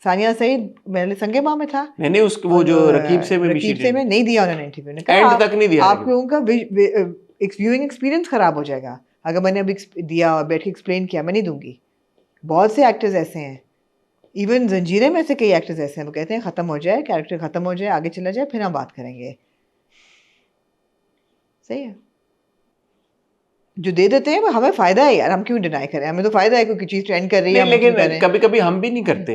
सानिया सईद मेरे संगे माँ में था, नहीं उसको वो जो रकीब से में नहीं दिया उन्होंने इंटरव्यू, ने कहा एंड तक नहीं दिया। आप लोगों का व्यूइंग एक्सपीरियंस खराब हो जाएगा अगर मैंने अभी दिया और बैठ के एक्सप्लेन किया। मैं नहीं दूंगी। बहुत से एक्टर्स ऐसे हैं, इवन जंजीरें में से कई एक्टर्स ऐसे हैं, वो कहते हैं ख़त्म हो जाए, कैरेक्टर ख़त्म हो जाए, आगे चला जाए, फिर हम बात करेंगे। सही है, जो दे देते हैं हमें फ़ायदा है यार, हम क्यों डिनाई करें? हमें तो फ़ायदा है, कोई चीज़ ट्रेंड कर रही है। लेकिन कभी कभी हम भी नहीं करते,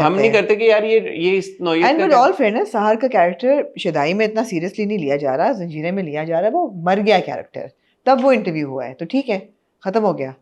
हम नहीं करते कि यार ये इस नौयत का। एंड विद ऑल फेयरनेस, सहार का कैरेक्टर शदाई में इतना सीरियसली नहीं लिया जा रहा, जंजीरें में लिया जा रहा है। वो मर गया कैरेक्टर, तब वो इंटरव्यू हुआ है, तो ठीक है, ख़त्म हो गया।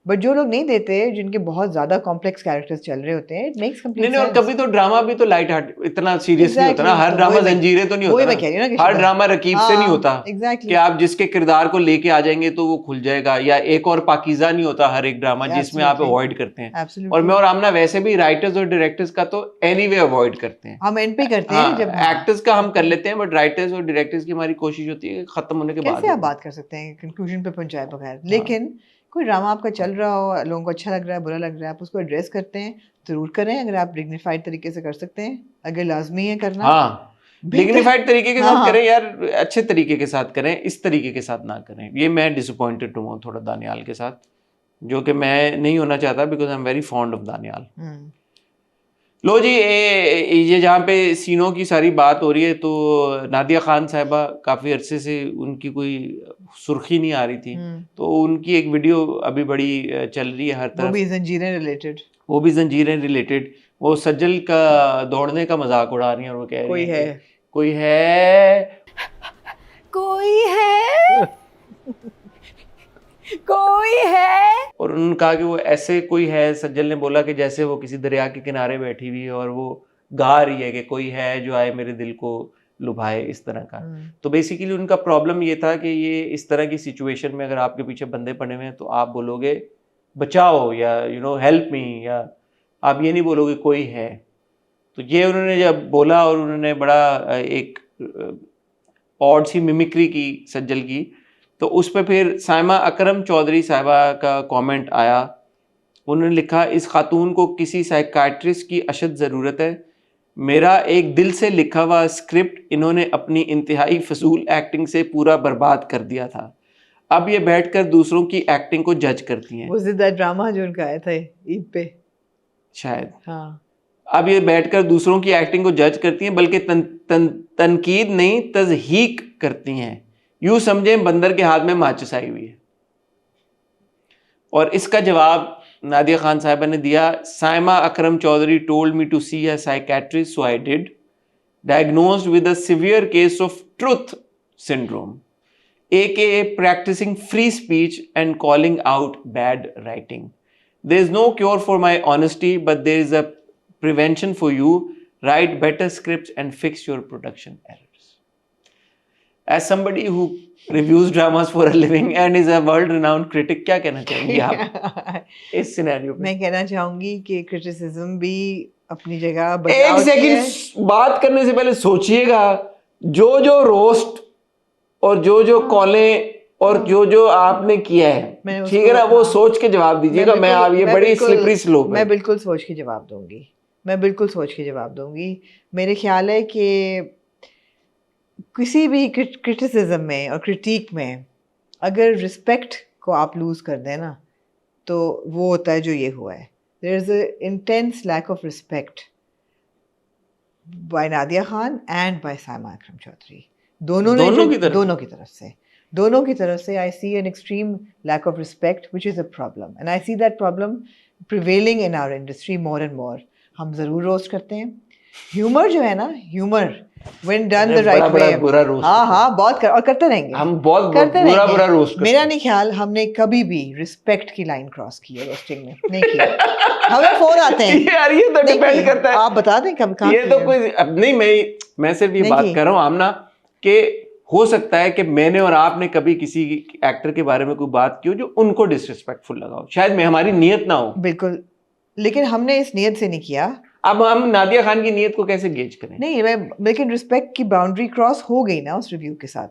बट जो लोग नहीं देते, जिनके बहुत ज्यादा कॉम्प्लेक्स कैरेक्टर्स चल रहे होते हैं, इट मेक्स कंप्लीट नहीं, और कभी तो ड्रामा भी तो लाइट हार्ट इतना सीरियस नहीं होता ना, Exactly, हर तो ड्रामा वही मैं- जंजीरें तो नहीं वही होता मैं कह रही हूँ ना कि हर शुभ- ड्रामा रकीब से नहीं होता एग्जैक्टली कि आप जिसके किरदार को लेके आ जाएंगे तो वो खुल जाएगा, या एक और पाकीज़ा नहीं होता हर एक ड्रामा जिसमें आप Absolutely. अवॉइड करते हैं। और एब्सोल्युटली मैं और आमना वैसे भी राइटर्स और डायरेक्टर्स का तो एनीवे अवॉइड करते हैं। हम एंड पे करते हैं जब एक्टर्स का हम कर लेते हैं, बट राइटर्स और डायरेक्टर्स की हमारी कोशिश होती है कि खत्म होने के बाद कैसे आप बात कर सकते हैं कंक्लूजन पे पहुंचाए बगैर। लेकिन कोई ड्रामा आपका चल रहा हो, लोगों को अच्छा लग रहा है, बुरा लग रहा है, आप उसको एड्रेस करते हैं, जरूर करें अगर आप डिग्निफाइड तरीके से कर सकते हैं, अगर लाजमी है करना। हाँ, डिग्निफाइड तरीके के साथ हाँ। करें यार, अच्छे तरीके के साथ करें, इस तरीके के साथ ना करें। ये मैं डिसअपॉइंटेड हुआ थोड़ा दानियाल के साथ, जो कि मैं नहीं होना चाहता, because I am very fond of Daniyal. लो जी, ये जहाँ पे सीनों की सारी बात हो रही है, तो नादिया खान साहिबा काफ़ी अरसे से उनकी कोई सुर्खी नहीं आ रही थी, तो उनकी एक वीडियो अभी बड़ी चल रही है हर वो तरफ, भी जंजीरें रिलेटेड, वो भी जंजीरें रिलेटेड। वो सज्जल का दौड़ने का मजाक उड़ा रही है और वो कह कोई रही है, है कोई है कोई है, कोई है। और उन्होंने कहा कि वो ऐसे कोई है, सज्जल ने बोला कि जैसे वो किसी दरिया के किनारे बैठी हुई है और वो गा रही है कि कोई है जो आए मेरे दिल को लुभाए, इस तरह का। तो बेसिकली उनका प्रॉब्लम ये था कि ये इस तरह की सिचुएशन में अगर आपके पीछे बंदे पड़े हुए हैं तो आप बोलोगे बचाओ या हेल्प मी, या आप ये नहीं बोलोगे कोई है। तो ये उन्होंने जब बोला और उन्होंने बड़ा एक ऑड सी मिमिक्री की सज्जल की, तो उस पर फिर साइमा अकरम चौधरी साहिबा का कमेंट आया। उन्होंने लिखा, इस खातून को किसी साइकाट्रिस्ट की अशद ज़रूरत है। मेरा एक दिल से लिखा हुआ स्क्रिप्ट इन्होंने अपनी इंतहाई फजूल एक्टिंग से पूरा बर्बाद कर दिया था। अब ये बैठकर दूसरों की एक्टिंग को जज करती हैं। वो जिद्दा ड्रामा जो उनका आया था ईद पे शायद, हाँ। अब ये बैठकर दूसरों की एक्टिंग को जज करती हैं, बल्कि तनकीद नहीं तज़हीक करती हैं। यूं समझें बंदर के हाथ में माचिस आई हुई है। और इसका जवाब नादिया खान साहिबा ने दिया, Saima Akram Chaudhry told me to see a psychiatrist, so I did, diagnosed with a severe case of truth syndrome, aka practicing free speech and calling out bad writing. There is no cure for my honesty, but there is a prevention for you. Write better scripts and fix your production errors. As somebody who reviews dramas for a living and is a world-renowned critic, क्या कहना चाहेंगी आप इस scenario पे? मैं कहना चाहूंगी कि क्रिटिसिज्म भी अपनी जगह एक बचाव की है। सेकंड बात करने से पहले सोचिएगा, जो रोस्ट और जो कॉलें और जो आपने किया है, ठीक है ना, वो सोच के जवाब दीजिएगा। मैं आप ये बड़ी स्लिपरी स्लोप है। मैं बिल्कुल सोच के जवाब दूंगी, मैं बिल्कुल सोच के जवाब दूंगी। मेरे ख्याल है कि किसी भी क्रिटिसिज्म में और क्रिटिक में अगर रिस्पेक्ट को आप लूज कर दें ना, तो वो होता है जो ये हुआ है। There is a intense lack of respect by Nadia Khan and by Saima Akram Chaudhry, दोनों की तरफ से I see an extreme lack of respect which is a problem, and I see that problem prevailing in our industry more and more. हम जरूर roast करते हैं, humour जो है ना, humour when done the right way, हाँ बहुत कर, और करते रहेंगे, हम बहुत करते बुरा रोस्ट करते हैं। मेरा नहीं ख्याल हमने कभी भी रिस्पेक्ट की लाइन क्रॉस की है रोस्टिंग में, नहीं किया। हमें फोन आते हैं यार, ये तो डिपेंड करता है, आप बता दें कब कहाँ ये तो कोई अब नहीं, मैं सिर्फ ये बात कर रहा हूँ आमना कि हो सकता है कि मैंने और आपने कभी किसी एक्टर के बारे में कोई बात की हो जो उनको डिसरिस्पेक्टफुल लगा हो, शायद में हमारी नियत ना हो, बिल्कुल, लेकिन हमने इस नियत से नहीं किया। अब हम नादिया खान की नियत को कैसे गेज करें? नहीं, लेकिन रिस्पेक्ट की बाउंड्री क्रॉस हो गई ना उस रिव्यू के साथ।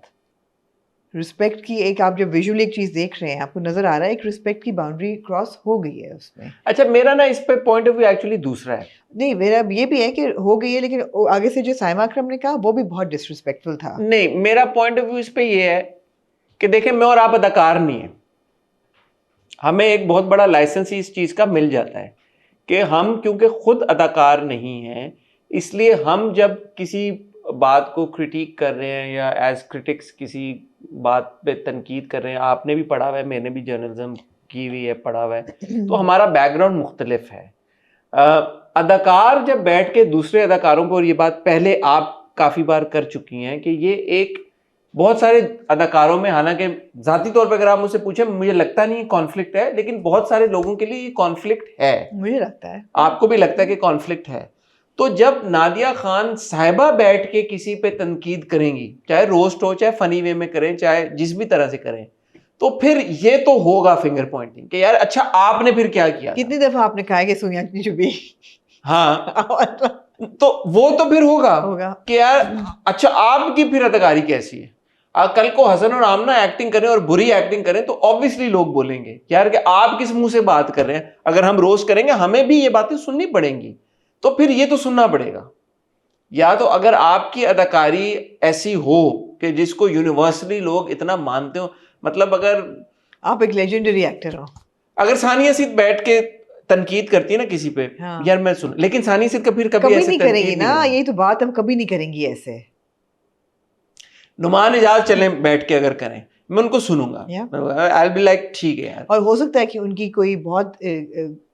रिस्पेक्ट की एक, आप जब विजुअली एक चीज देख रहे हैं, आपको नजर आ रहा है एक रिस्पेक्ट की बाउंड्री क्रॉस हो गई है उसमें। अच्छा, मेरा ना इस पे पॉइंट ऑफ व्यू एक्चुअली दूसरा है। नहीं, मेरा ये भी है कि हो गई है, लेकिन आगे से जो साइमा अकरम ने कहा वो भी बहुत डिसरिस्पेक्टफुल था। नहीं, मेरा पॉइंट ऑफ व्यू इस पे ये है कि देखें, मैं और आप अदाकार नहीं है, हमें एक बहुत बड़ा लाइसेंस ही इस चीज का मिल जाता है कि हम क्योंकि खुद अदाकार नहीं हैं, इसलिए हम जब किसी बात को क्रिटिक कर रहे हैं या एज क्रिटिक्स किसी बात पे तनकीद कर रहे हैं, आपने भी पढ़ा हुआ है, मैंने भी जर्नलिज्म की हुई है, पढ़ा हुआ है, तो हमारा बैकग्राउंड मुख्तलिफ है। अदाकार जब बैठ के दूसरे अदाकारों को, और ये बात पहले आप काफ़ी बार कर चुकी हैं कि ये एक बहुत सारे अदाकारों में, हालांकि जाती तौर पर अगर आप मुझसे पूछें, मुझे लगता नहीं कॉन्फ्लिक्ट है, लेकिन बहुत सारे लोगों के लिए ये कॉन्फ्लिक्ट है। मुझे लगता है, आपको भी लगता है कि कॉन्फ्लिक्ट है। तो जब नादिया खान साहिबा बैठ के किसी पे तनकीद करेंगी, चाहे रोस्ट हो, चाहे फनी वे में करें, चाहे जिस भी तरह से करें, तो फिर ये तो होगा फिंगर पॉइंटिंग कि यार अच्छा आपने फिर क्या किया। कितनी दफा आपने कहा है कि सुनिया की चुभी। हाँ, तो वो तो फिर होगा कि यार अच्छा आपकी फिर अदाकारी कैसी है। कल को हसन और आमना एक्टिंग करें और बुरी एक्टिंग करें तो ऑब्वियसली लोग बोलेंगे यार कि आप किस मुंह से बात कर रहे हैं। अगर हम रोस्ट करेंगे हमें भी ये बातें सुननी पड़ेंगी, तो फिर ये तो सुनना पड़ेगा। या तो अगर आपकी अदाकारी ऐसी हो कि जिसको यूनिवर्सली लोग इतना मानते हो, मतलब अगर आप एक लेजेंडरी एक्टर हो, अगर सानिया सिद्दीकी बैठ के तनकीद करती है ना किसी पे, हाँ। यार मैं सुन, लेकिन सानिया सिद्दीकी कभी कभी ऐसे नहीं तनकीद करेंगी नहीं ना, करेगी। यही तो बात, हम कभी नहीं करेंगी ऐसे। नुमान इजाज चले बैठ के अगर करें, मैं उनको सुनूंगा, आई विल बी लाइक ठीक है यार। और हो सकता है कि उनकी कोई बहुत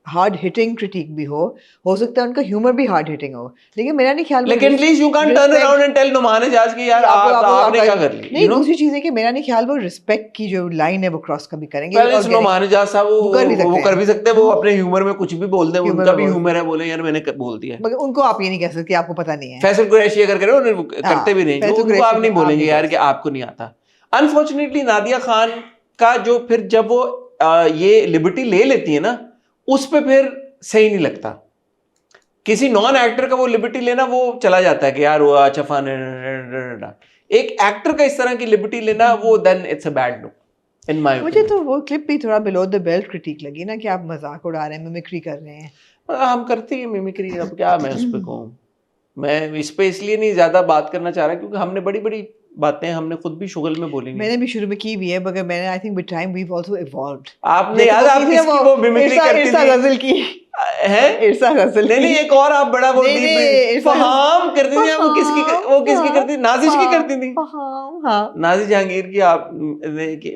हार्ड हिटिंग क्रिटिक भी हो सकता है उनका ह्यूमर भी हार्ड हिटिंग हो, लेकिन मेरा नहीं ख्याल, लेकिन please you can't turn around and tell Noman Ijaz की यार आपने क्या कर लिया। नहीं, दूसरी चीज है कि मेरा नहीं ख्याल वो रिस्पेक्ट की जो लाइन है वो क्रॉस कभी करेंगे। नुमान इजाज साहब वो कर भी सकते हैं, वो अपने ह्यूमर में कुछ भी बोल दें, उनका भी ह्यूमर है, बोले यार मैंने बोल दिया। मगर उनको आप ये नहीं कह सकते, आपको पता नहीं है। फैसल कुरैशी अगर करे उन्हें करते भी नहीं, उनको आप नहीं बोलेंगे यार कि आपको नहीं आता। अनफॉर्चुनेटली नादिया खान का जो फिर जब वो ये लिबर्टी ले लेती है ना, उस पे फिर सही नहीं लगता। किसी नॉन एक्टर का वो लिबर्टी लेना वो चला जाता है कि यार वो अच्छा फन, एक एक्टर का इस तरह की लिबर्टी लेना वो then it's a bad look in my. मुझे तो वो क्लिप भी थोड़ा बिलो द बेल्ट क्रिटिक लगी ना, कि आप मजाक उड़ा रहे हैं, मिमिक्री कर रहे हैं। हम करते हैं मिमिक्री, अब क्या मैं उस पे कहूँ। मैं इस पे इसलिए नहीं ज्यादा बात करना चाह रहा क्योंकि हमने बड़ी बड़ी बातें हमने खुद भी शुगल में बोली। मैंने भी शुरू में की भी है, मगर मैंने I think with time we have also evolved. आपने याद आप किसकी वो मिमिक्री करती थी? इरसा गजल की है, इरसा गजल नहीं एक और आप बड़ा वो फहाम करती थी। वो किसकी करती थी? नाजिश की करती थी। हाँ, नाजिश जहांगीर की। आप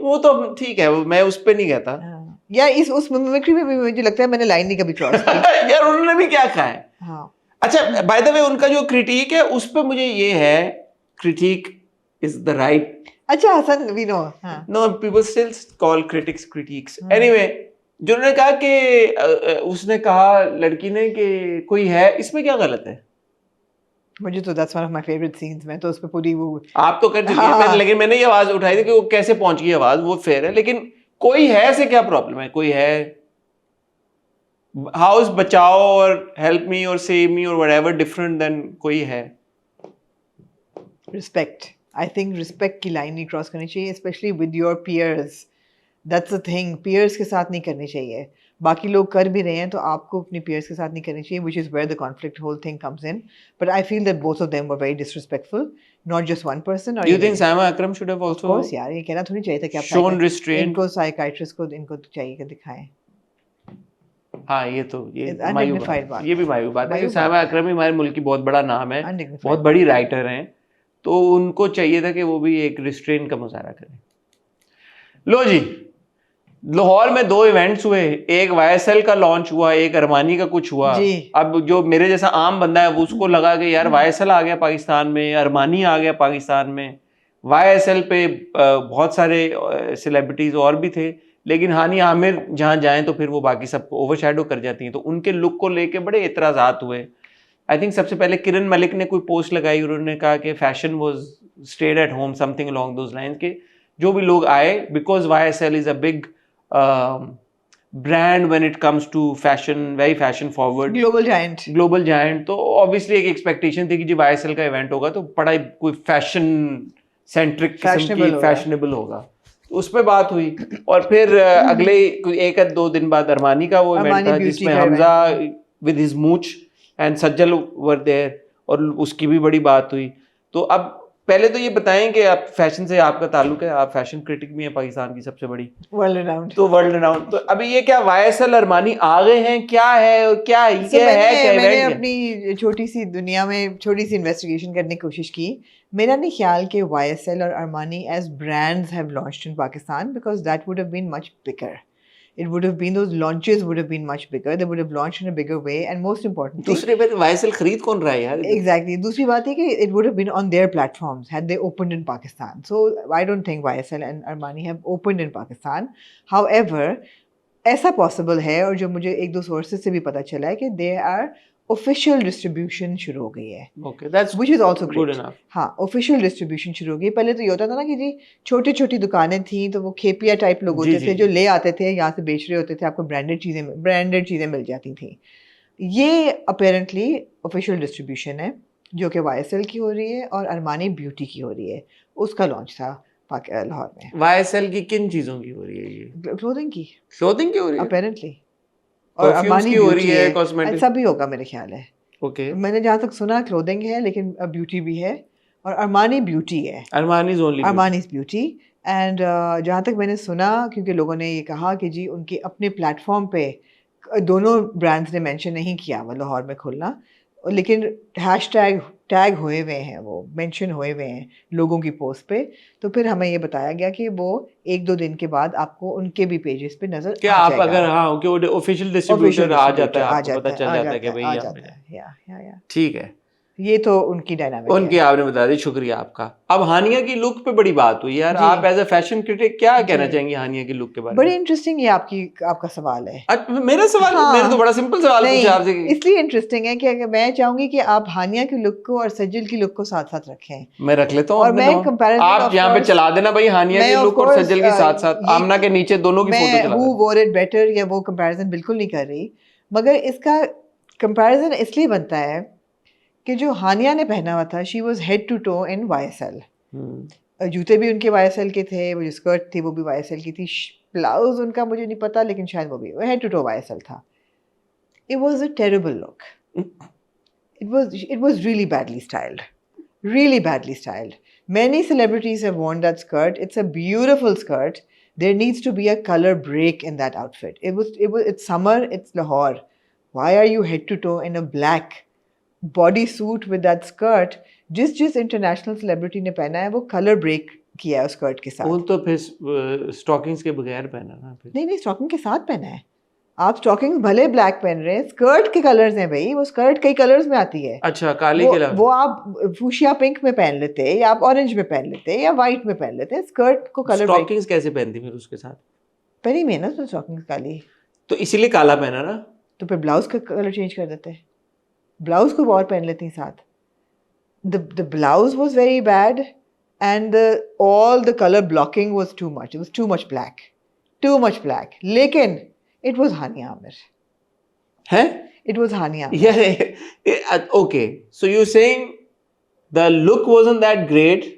वो तो ठीक है, मैं उस पे नहीं कहता या उस मिमिक्री में भी मुझे लगता है मैंने लाइन नहीं कभी क्रॉस की। यार उन्होंने भी क्या कहा है। हाँ, अच्छा बाय द वे उनका जो क्रिटिक है उस पे मुझे ये है, क्रिटिक इज द राइट। अच्छा Hassan, we know, no people still call critics critics. Anyway, जिन्होंने कहा कि उसने कहा लड़की ने कि कोई है, इसमें क्या गलत है? मुझे तो that's one of my favourite scenes. मैं तो उस पे पूरी वो आप तो कर चुकी हैं, लेकिन मैंने ये आवाज उठाई थी कि वो कैसे पहुंच गई आवाज, वो फेयर है। लेकिन कोई है से क्या प्रॉब्लम है? कोई है, हाउ इज बचाओ और हेल्प मी और सेव मी और व्हाटएवर डिफरेंट देन कोई है? रिस्पेक्ट, आई थिंक रिस्पेक्ट की लाइन नहीं क्रॉस करनी चाहिए, specially with your peers. That's a thing, peers के साथ नहीं करनी चाहिए। बाकी लोग कर भी रहे हैं तो आपको अपने पीयर्स के साथ नहीं करनी चाहिए, which is where the conflict whole thing comes in. But I feel that both of them were very disrespectful, not just one person. Do you think Saima Akram should have also? Of course यार, ये कहना थोड़ी चाहिए था कि आप shown restraint. इनको psychiatrist को इनको चाहिए कि दिखाएं। हाँ ये तो ये भी मायूब बात है कि साइमा अकरम ही हमारे मुल्क की बहुत बड़ा नाम है, बहुत बड़ी राइटर हैं, तो उनको चाहिए था कि वो भी एक रिस्ट्रेंट का मुजाहरा करें। लो जी, लाहौर में 2 इवेंट्स हुए, एक YSL का लॉन्च हुआ, एक अरमानी का कुछ हुआ। अब जो मेरे जैसा आम बंदा है वो उसको लगा कि यार YSL आ गया पाकिस्तान में, अरमानी आ गया पाकिस्तान में। YSL पे बहुत सारे सेलिब्रिटीज और भी थे, लेकिन हानी आमिर जहाँ जाएं तो फिर वो बाकी सबको ओवरशैडो कर जाती हैं, तो उनके लुक को लेके बड़े एतराज़ात हुए। आई थिंक सबसे पहले किरण मलिक ने कोई पोस्ट लगाई, उन्होंने कहा कि fashion was stayed at home, something along those lines, के जो भी लोग आए, because YSL is a big brand when it comes to fashion, very fashion forward, global giant, तो ऑब्वियसली एक एक्सपेक्टेशन थी कि जी YSL का इवेंट होगा तो बड़ा कोई फैशन सेंट्रिक फैशनेबल होगा। उस पे बात हुई, और फिर अगले 1-2 दिन बाद अरमानी का वो इवेंट था जिसमें Hamza with his much and Sajal were there, और उसकी भी बड़ी बात हुई। तो अब पहले तो ये बताएं कि आप फैशन से आपका ताल्लुक है, आप फैशन क्रिटिक भी हैं पाकिस्तान की सबसे बड़ी, वर्ल्ड रिनाउंड। तो वर्ल्ड रिनाउंड, तो अभी ये क्या YSL अरमानी आ गए हैं, क्या है और क्या ये है? मैंने अपनी छोटी सी दुनिया में छोटी सी इन्वेस्टिगेशन करने की कोशिश की। मेरा नहीं ख्याल कि YSL और Armani as brands have launched in Pakistan, because that would have been much bigger. It would have been, those launches would have been much bigger. They would have launched in a bigger way, and most importantly, दूसरी बात YSL खरीद कौन रहा है यार? exactly. दूसरी बात है कि it would have been on their platforms had they opened in Pakistan. So I don't think YSL and Armani have opened in Pakistan. However, ऐसा possible है, और जो मुझे एक दो sources से भी पता चला है कि they are ऑफिशियल डिस्ट्रीब्यूशन शुरू हो गई है. Okay, that's which is also good great. enough. हाँ, ऑफिशियल डिस्ट्रीब्यूशन शुरू हो गई. पहले तो ये होता था ना कि जी छोटी छोटी दुकानें थी, तो वो खेपिया टाइप लोग होते थे जो ले आते थे, यहाँ से बेच रहे होते थे, आपको ब्रांडेड चीज़ें मिल जाती थी. ये अपेरेंटली ऑफिशियल डिस्ट्रीब्यूशन है जो कि YSL की हो रही है और अरमानी ब्यूटी की हो रही है. उसका लॉन्च था लाहौर में. YSL की किन चीजों की हो रही है ये? क्लोथिंग की क्लोथिंग की हो रही है? अपेरेंटली. और Perfumes अरमानी की हो रही ब्यूटी है, है, cosmetics? सभी होगा मेरे ख्याल है. Okay. मैंने जहाँ तक सुना क्लोथिंग है, लेकिन ब्यूटी भी है, और अरमानी ब्यूटी है. Armani's only. अरमानीज ब्यूटी. एंड जहाँ तक मैंने सुना, क्योंकि लोगों ने ये कहा कि जी उनके अपने प्लेटफॉर्म पे दोनों ब्रांड्स ने मेंशन नहीं किया वो लाहौर में खुलना, लेकिन टैग हुए हुए हैं, वो मेंशन हुए हुए हैं लोगों की पोस्ट पे. तो फिर हमें ये बताया गया कि वो 1-2 दिन के बाद आपको उनके भी पेजेस पे नजर क्या आ आप जाएगा. अगर हाँ कि ऑफिशियल डिस्ट्रीब्यूटर आ जाता है, आपको पता चल जाता है कि भाई आ यहाँ जाता पे है. या ठीक है. ये तो उनकी डायनामिक उनकी आपने बता दी, शुक्रिया आपका. अब हानिया की लुक पे बड़ी बात हुई यार. जी. आप एज अ फैशन क्रिटिक क्या कहना जी. चाहेंगे हानिया की लुक के बारे बड़ी में? इंटरेस्टिंग है आपका सवाल है. मेरा सवाल हाँ. मैंने तो बड़ा सिंपल सवाल नहीं, पूछा आपसे. इसलिए इंटरेस्टिंग है कि अगर मैं चाहूंगी कि आप हानिया की लुक को और सज्जल की लुक को साथ साथ रखें. मैं रख लेता हूँ. और मैं comparison आप of यहाँ पे course- चला देना भाई हानिया मैं की of लुक और course, सज्जल के साथ साथ ये- आमना के नीचे दोनों की फोटो मैं चला who देना. wore it better या वो कंपैरिजन बिल्कुल नहीं कर रही, मगर इसका कंपैरिजन इसलिए बनता है कि जो हानिया ने पहना हुआ था, she was head to toe in YSL. जूते भी उनके YSL के थे, वो जो स्कर्ट थी वो भी YSL की थी, ब्लाउज उनका मुझे नहीं पता, लेकिन शायद वो भी हेड टू टो YSL था. It was a terrible look. It was really badly styled. Really badly styled. Many celebrities have worn that skirt. It's a beautiful skirt. There needs to be a color break in that outfit. It's summer, it's Lahore. Why are you head to toe in a black bodysuit with that skirt? जिस international celebrity ने पहना है वो colour break किया है उस skirt के साथ. वो तो फिर स्टॉकिंग्स के बगैर पहना ना फिर. नहीं स्टॉकिंग के साथ पहना है. आप स्टॉकिंग भले ब्लैक पहन रहे हैं, स्कर्ट के कलर्स हैं भाई, वो स्कर्ट कई कलर्स में आती है. अच्छा, काले के अलावा वो आप फूशिया पिंक में पहन लेते हैं, या आप ऑरेंज में पहन लेते हैं, या वाइट में पहन लेते हैं. स्कर्ट को कलर ब्रेक स्टॉकिंग्स कैसे पहनती फिर उसके साथ? पहनी में है ना तो स्टॉकिंग काली, तो इसीलिए काला पहना ना. तो फिर ब्लाउज का कलर चेंज कर देते हैं, ब्लाउज को और पहन लेती हैं साथ. The blouse was very bad, and all the color blocking was too much. It was too much black. लेकिन it was Hania Amir. है? It was Hania Amir. Yeah. Okay. So you're saying the look wasn't that great,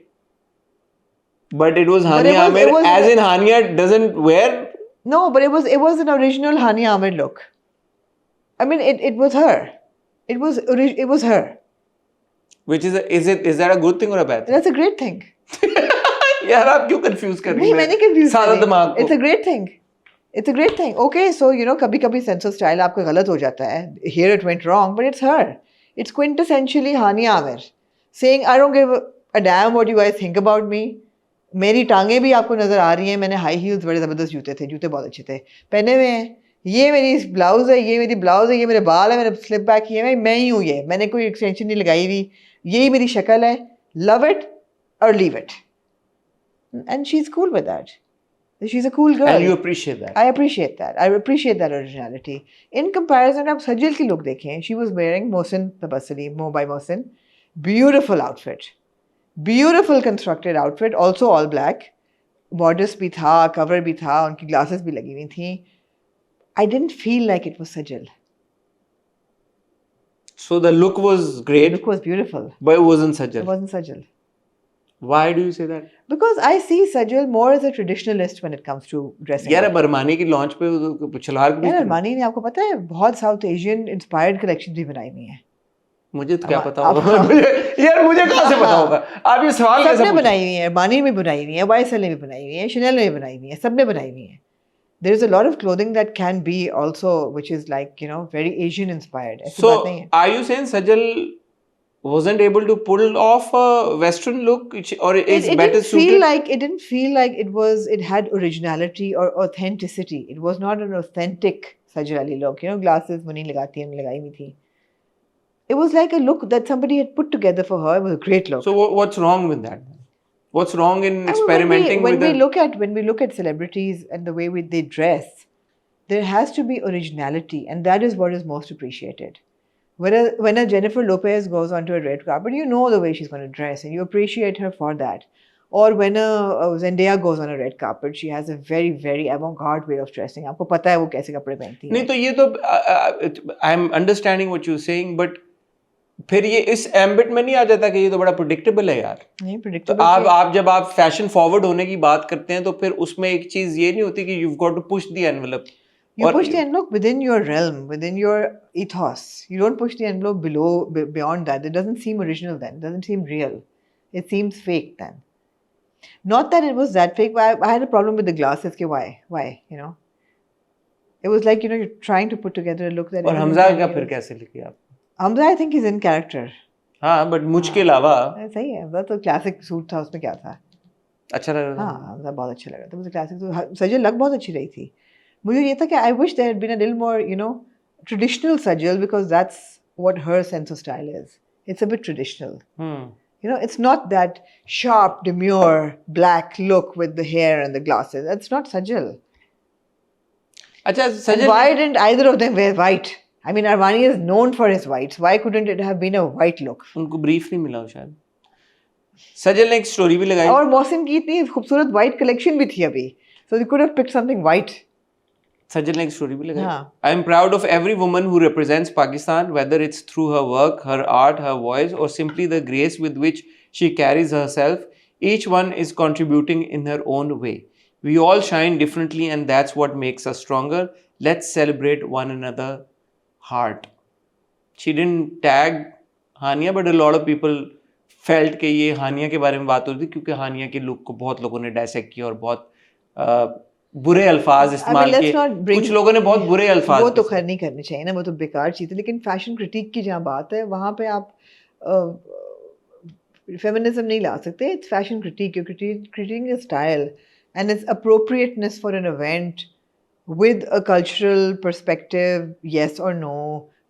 but it was Hania Amir, as in Hania doesn't wear. No, but it was an original Hania Amir look. I mean, it was her. It was her. Which is that a good thing or a bad thing? That's a great thing. यार आप क्यों confuse कर रही नहीं, मैंने confuse सारा नहीं. दिमाग को. It's a great thing. It's a great thing. Okay, so कभी-कभी sense of style आपका गलत हो जाता है. Here it went wrong, but it's her. It's quintessentially Hania Amir saying, I don't give a damn what you guys think about me. मेरी टांगें भी आपको नजर आ रही हैं. मैंने हाई हील्स बड़े जबरदस्त जूते बहुत अच्छे थे पहने हुए हैं. ये मेरी ब्लाउज है, ये मेरे बाल है, मेरे स्लिप बैक किए हैं, मैं ही हूँ ये. मैंने कोई एक्सटेंशन नहीं लगाई हुई. यही मेरी शक्ल है. Love it or leave it. And she's cool with that. She's a cool girl. And you appreciate that. I appreciate that. I appreciate that originality. In comparison, आप सज्जल की look देखें. She was wearing Mohsin Tabassali, Mo by Mohsin. Beautiful outfit. Beautiful constructed outfit. Also all black. Bodice भी था, cover भी था, उनकी glasses भी लगी हुई थी. I didn't feel like it was Sajal. So the look was great. The look was beautiful. But it wasn't Sajjal. It wasn't Sajal. Why do you say that? Because I see Sajjal more as a traditionalist when it comes to dressing. यार अब Armani की launch पे छलवार भी यार Armani ने आपको पता है बहुत साउथ एशियन इंस्पायर्ड कलेक्शन भी बनाई हुई है. मुझे तो क्या पता होगा. मुझे कहाँ से पता होगा. आप ये सवाल कैसे सबने पूछे? बनाई हुई है. अरमानी में बनाई हुई है, YSL ने भी बनाई हुई है, Chanel ने भी बनाई हुई है, सबने बनाई हुई है. There is a lot of clothing that can be also, which is like very Asian inspired. ऐसी So बात नहीं है. are you saying Sajjal wasn't able to pull off a Western look, or is It better didn't feel suited? like it had originality or authenticity. It was not an authentic Sajal Ali look. You know, glasses वो नहीं लगाती है, लगाई नहीं थी. It was like a look that somebody had put together for her. It was a great look. So what's wrong with that? What's wrong in I mean, experimenting when with we look at celebrities and the way they dress, there has to be originality, and that is what is most appreciated. When a Jennifer Lopez goes onto a red carpet, you know the way she's going to dress, and you appreciate her for that. Or when a Zendaya goes on a red carpet, she has a very, very avant-garde way of dressing. आपको पता है वो कैसे कपड़े पहनती है. नहीं तो ये तो I'm understanding what you're saying, but फिर ये इस एम्बिट में नहीं आ जाता कि ये तो बड़ा प्रिडिक्टेबल है यार. नहीं तो predictable. आप जब आप फैशन फॉरवर्ड होने की बात करते हैं तो फिर उसमें एक चीज ये नहीं होती कि you've got to push the envelope. You push the envelope within your realm, within your ethos. You don't push the envelope beyond that. It doesn't seem original then. It doesn't seem real. It seems fake then. Not that it was that fake, but I had a problem with the glasses. Why? You know? It was like, you know, you're trying to put together a look that... और हमजा का फिर कैसे लिखे आप? Hamza, I think he's in character. हाँ, but मुझ के अलावा सही है. वो तो क्लासिक सूट था, उसमें क्या था? अच्छा लग रहा था. हाँ, हमजा बहुत अच्छा लगा था. मुझे क्लासिक सूट सजल लग बहुत अच्छी रही थी. मुझे ये था कि I wish there had been a little more, you know, traditional Sajal, because that's what her sense of style is. It's a bit traditional. You know, it's not that sharp, demure, black look with the hair and the glasses. That's not Sajal. अच्छा And Sajal, why didn't either of them wear white? I mean, Armani is known for his whites. Why couldn't it have been a white look? उनको brief नहीं मिला हो शायद. सजल ने एक story भी लगाई. और मोहसिन की इतनी खूबसूरत white collection भी थी अभी. So they could have picked something white. सजल ने एक स्टोरी भी लगाई. हाँ. I am proud of every woman who represents Pakistan, whether it's through her work, her art, her voice, or simply the grace with which she carries herself. Each one is contributing in her own way. We all shine differently, and that's what makes us stronger. Let's celebrate one another heart. She didn't tag Hania, but a lot of people felt कि ये हानिया के बारे में बात हो रही थी क्योंकि हानिया के लुक को बहुत लोगों ने डायसेक्ट किया और बहुत बुरे अल्फाज इस्तेमाल किए. कुछ लोगों ने बहुत बुरे अल्फाज. वो तो खैर नहीं करने चाहिए ना, वो तो बेकार चीज़ है. लेकिन फैशन क्रिटिक की जहाँ बात है, वहाँ पे आप फेमिनिज्म नहीं ला सकते. It's fashion critic. You're critiquing a style and its appropriateness for an event with a cultural perspective, yes or no,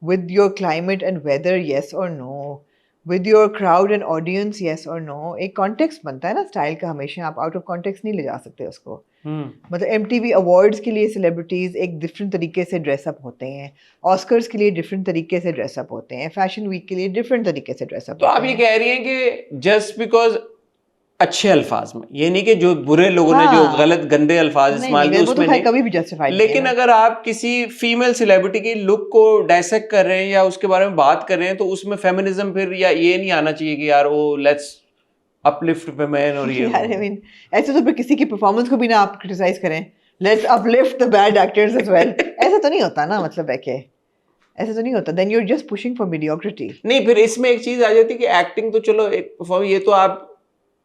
with your climate and weather, yes or no, with your crowd and audience, yes or no. एक context बनता है ना style का हमेशा. आप out of context नहीं ले जा सकते उसको. मतलब MTV अवार्ड्स के लिए सेलिब्रिटीज एक डिफरेंट तरीके से ड्रेसअप होते हैं, ऑस्कर्स के लिए डिफरेंट तरीके से ड्रेसअप होते हैं, फैशन वीक के लिए डिफरेंट तरीके से ड्रेसअप. तो आप ये कह रही हैं कि जस्ट बिकॉज अच्छे अल्फाज में, ये नहीं कि जो बुरे लोगों ने जो गलत गंदे अल्फाज इस्तेमाल किए उसमें नहीं, कभी भी जस्टिफाइड. लेकिन अगर आप किसी फीमेल सेलिब्रिटी की लुक को डायसेक्ट कर रहे हैं या उसके बारे में बात कर रहे हैं तो उसमें फेमिनिज्म फिर या ये नहीं आना चाहिए कि यार वो लेट्स अपलिफ्ट वुमेन और ये. यार आई मीन ऐसे तो फिर किसी की परफॉर्मेंस को भी ना आप क्रिटिसाइज करें. Let's uplift the bad actors as well. ऐसा तो नहीं होता ना, मतलब है कि ऐसा तो नहीं होता. Then you are just pushing for mediocrity. नहीं, फिर इसमें एक चीज आ जाती है कि एक्टिंग तो चलो एक परफॉर्म, ये तो आप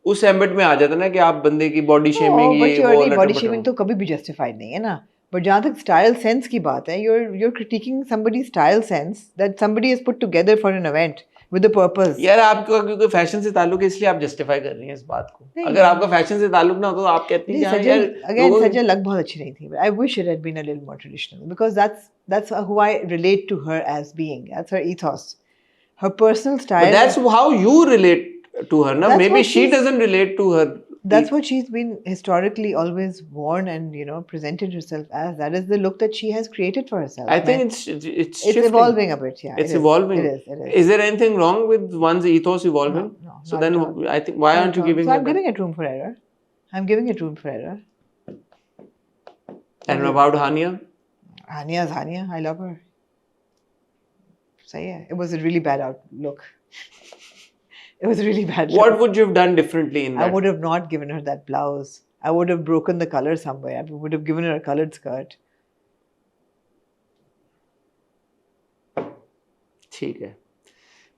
उस एम्बिट में आ जाता है ना कि आप बंदे की बॉडी शेमिंग, ये वो बॉडी शेमिंग तो कभी भी जस्टिफाइड नहीं है ना. बट जहाँ तक स्टाइल सेंस की बात है, you're critiquing somebody's style sense that somebody has put together for an event with a purpose. यार आपका क्योंकि फैशन से ताल्लुक है इसलिए आप जस्टिफाई कर रही हैं इस बात को. अगर आपका फैशन से ताल्लुक ना हो तो आप कहती हैं यार अगेन सजल लग बहुत अच्छी नहीं थी. I wish it had been a little more traditional because that's who I relate to her as being. That's her ethos, her personal style. But that's how you relate to her. Now maybe she doesn't relate to her. That's what she's been historically always worn and, you know, presented herself as. That is the look that she has created for herself. I think it's shifting. Evolving a bit. Yeah, it's evolving. It is. Is there anything wrong with one's ethos evolving? No. So then I think why aren't you giving? So I'm giving it room for error. I'm giving it room for error. And about Hania? Hania's Hania. I love her. So yeah, it was a really bad look. It was really bad. What would you have done differently in that? I would have not given her that blouse. I would have broken the color somewhere. I would have given her a colored skirt. ठीक है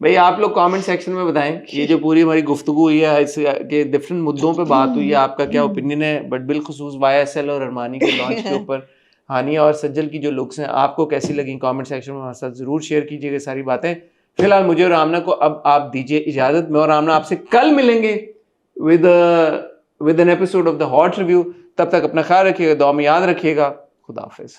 भाई, आप लोग comment section में बताएं ये जो पूरी हमारी गुफ्तगू हुई है इसके डिफरेंट मुद्दों पे बात हुई है, आपका क्या ओपिनियन है. बट बिलखुसूस YSL और अरमानी के लॉन्च के ऊपर हानिया और सज्जल की जो लुक्स हैं आपको कैसी लगी, कमेंट सेक्शन में हमारे साथ ज़रूर शेयर कीजिएगा सारी बातें. फिलहाल मुझे और आमना को अब आप दीजिए इजाजत। मैं और आमना आपसे कल मिलेंगे with an episode of the hot review. तब तक अपना ख्याल रखिएगा, दुआ में याद रखिएगा। खुदा हाफिज।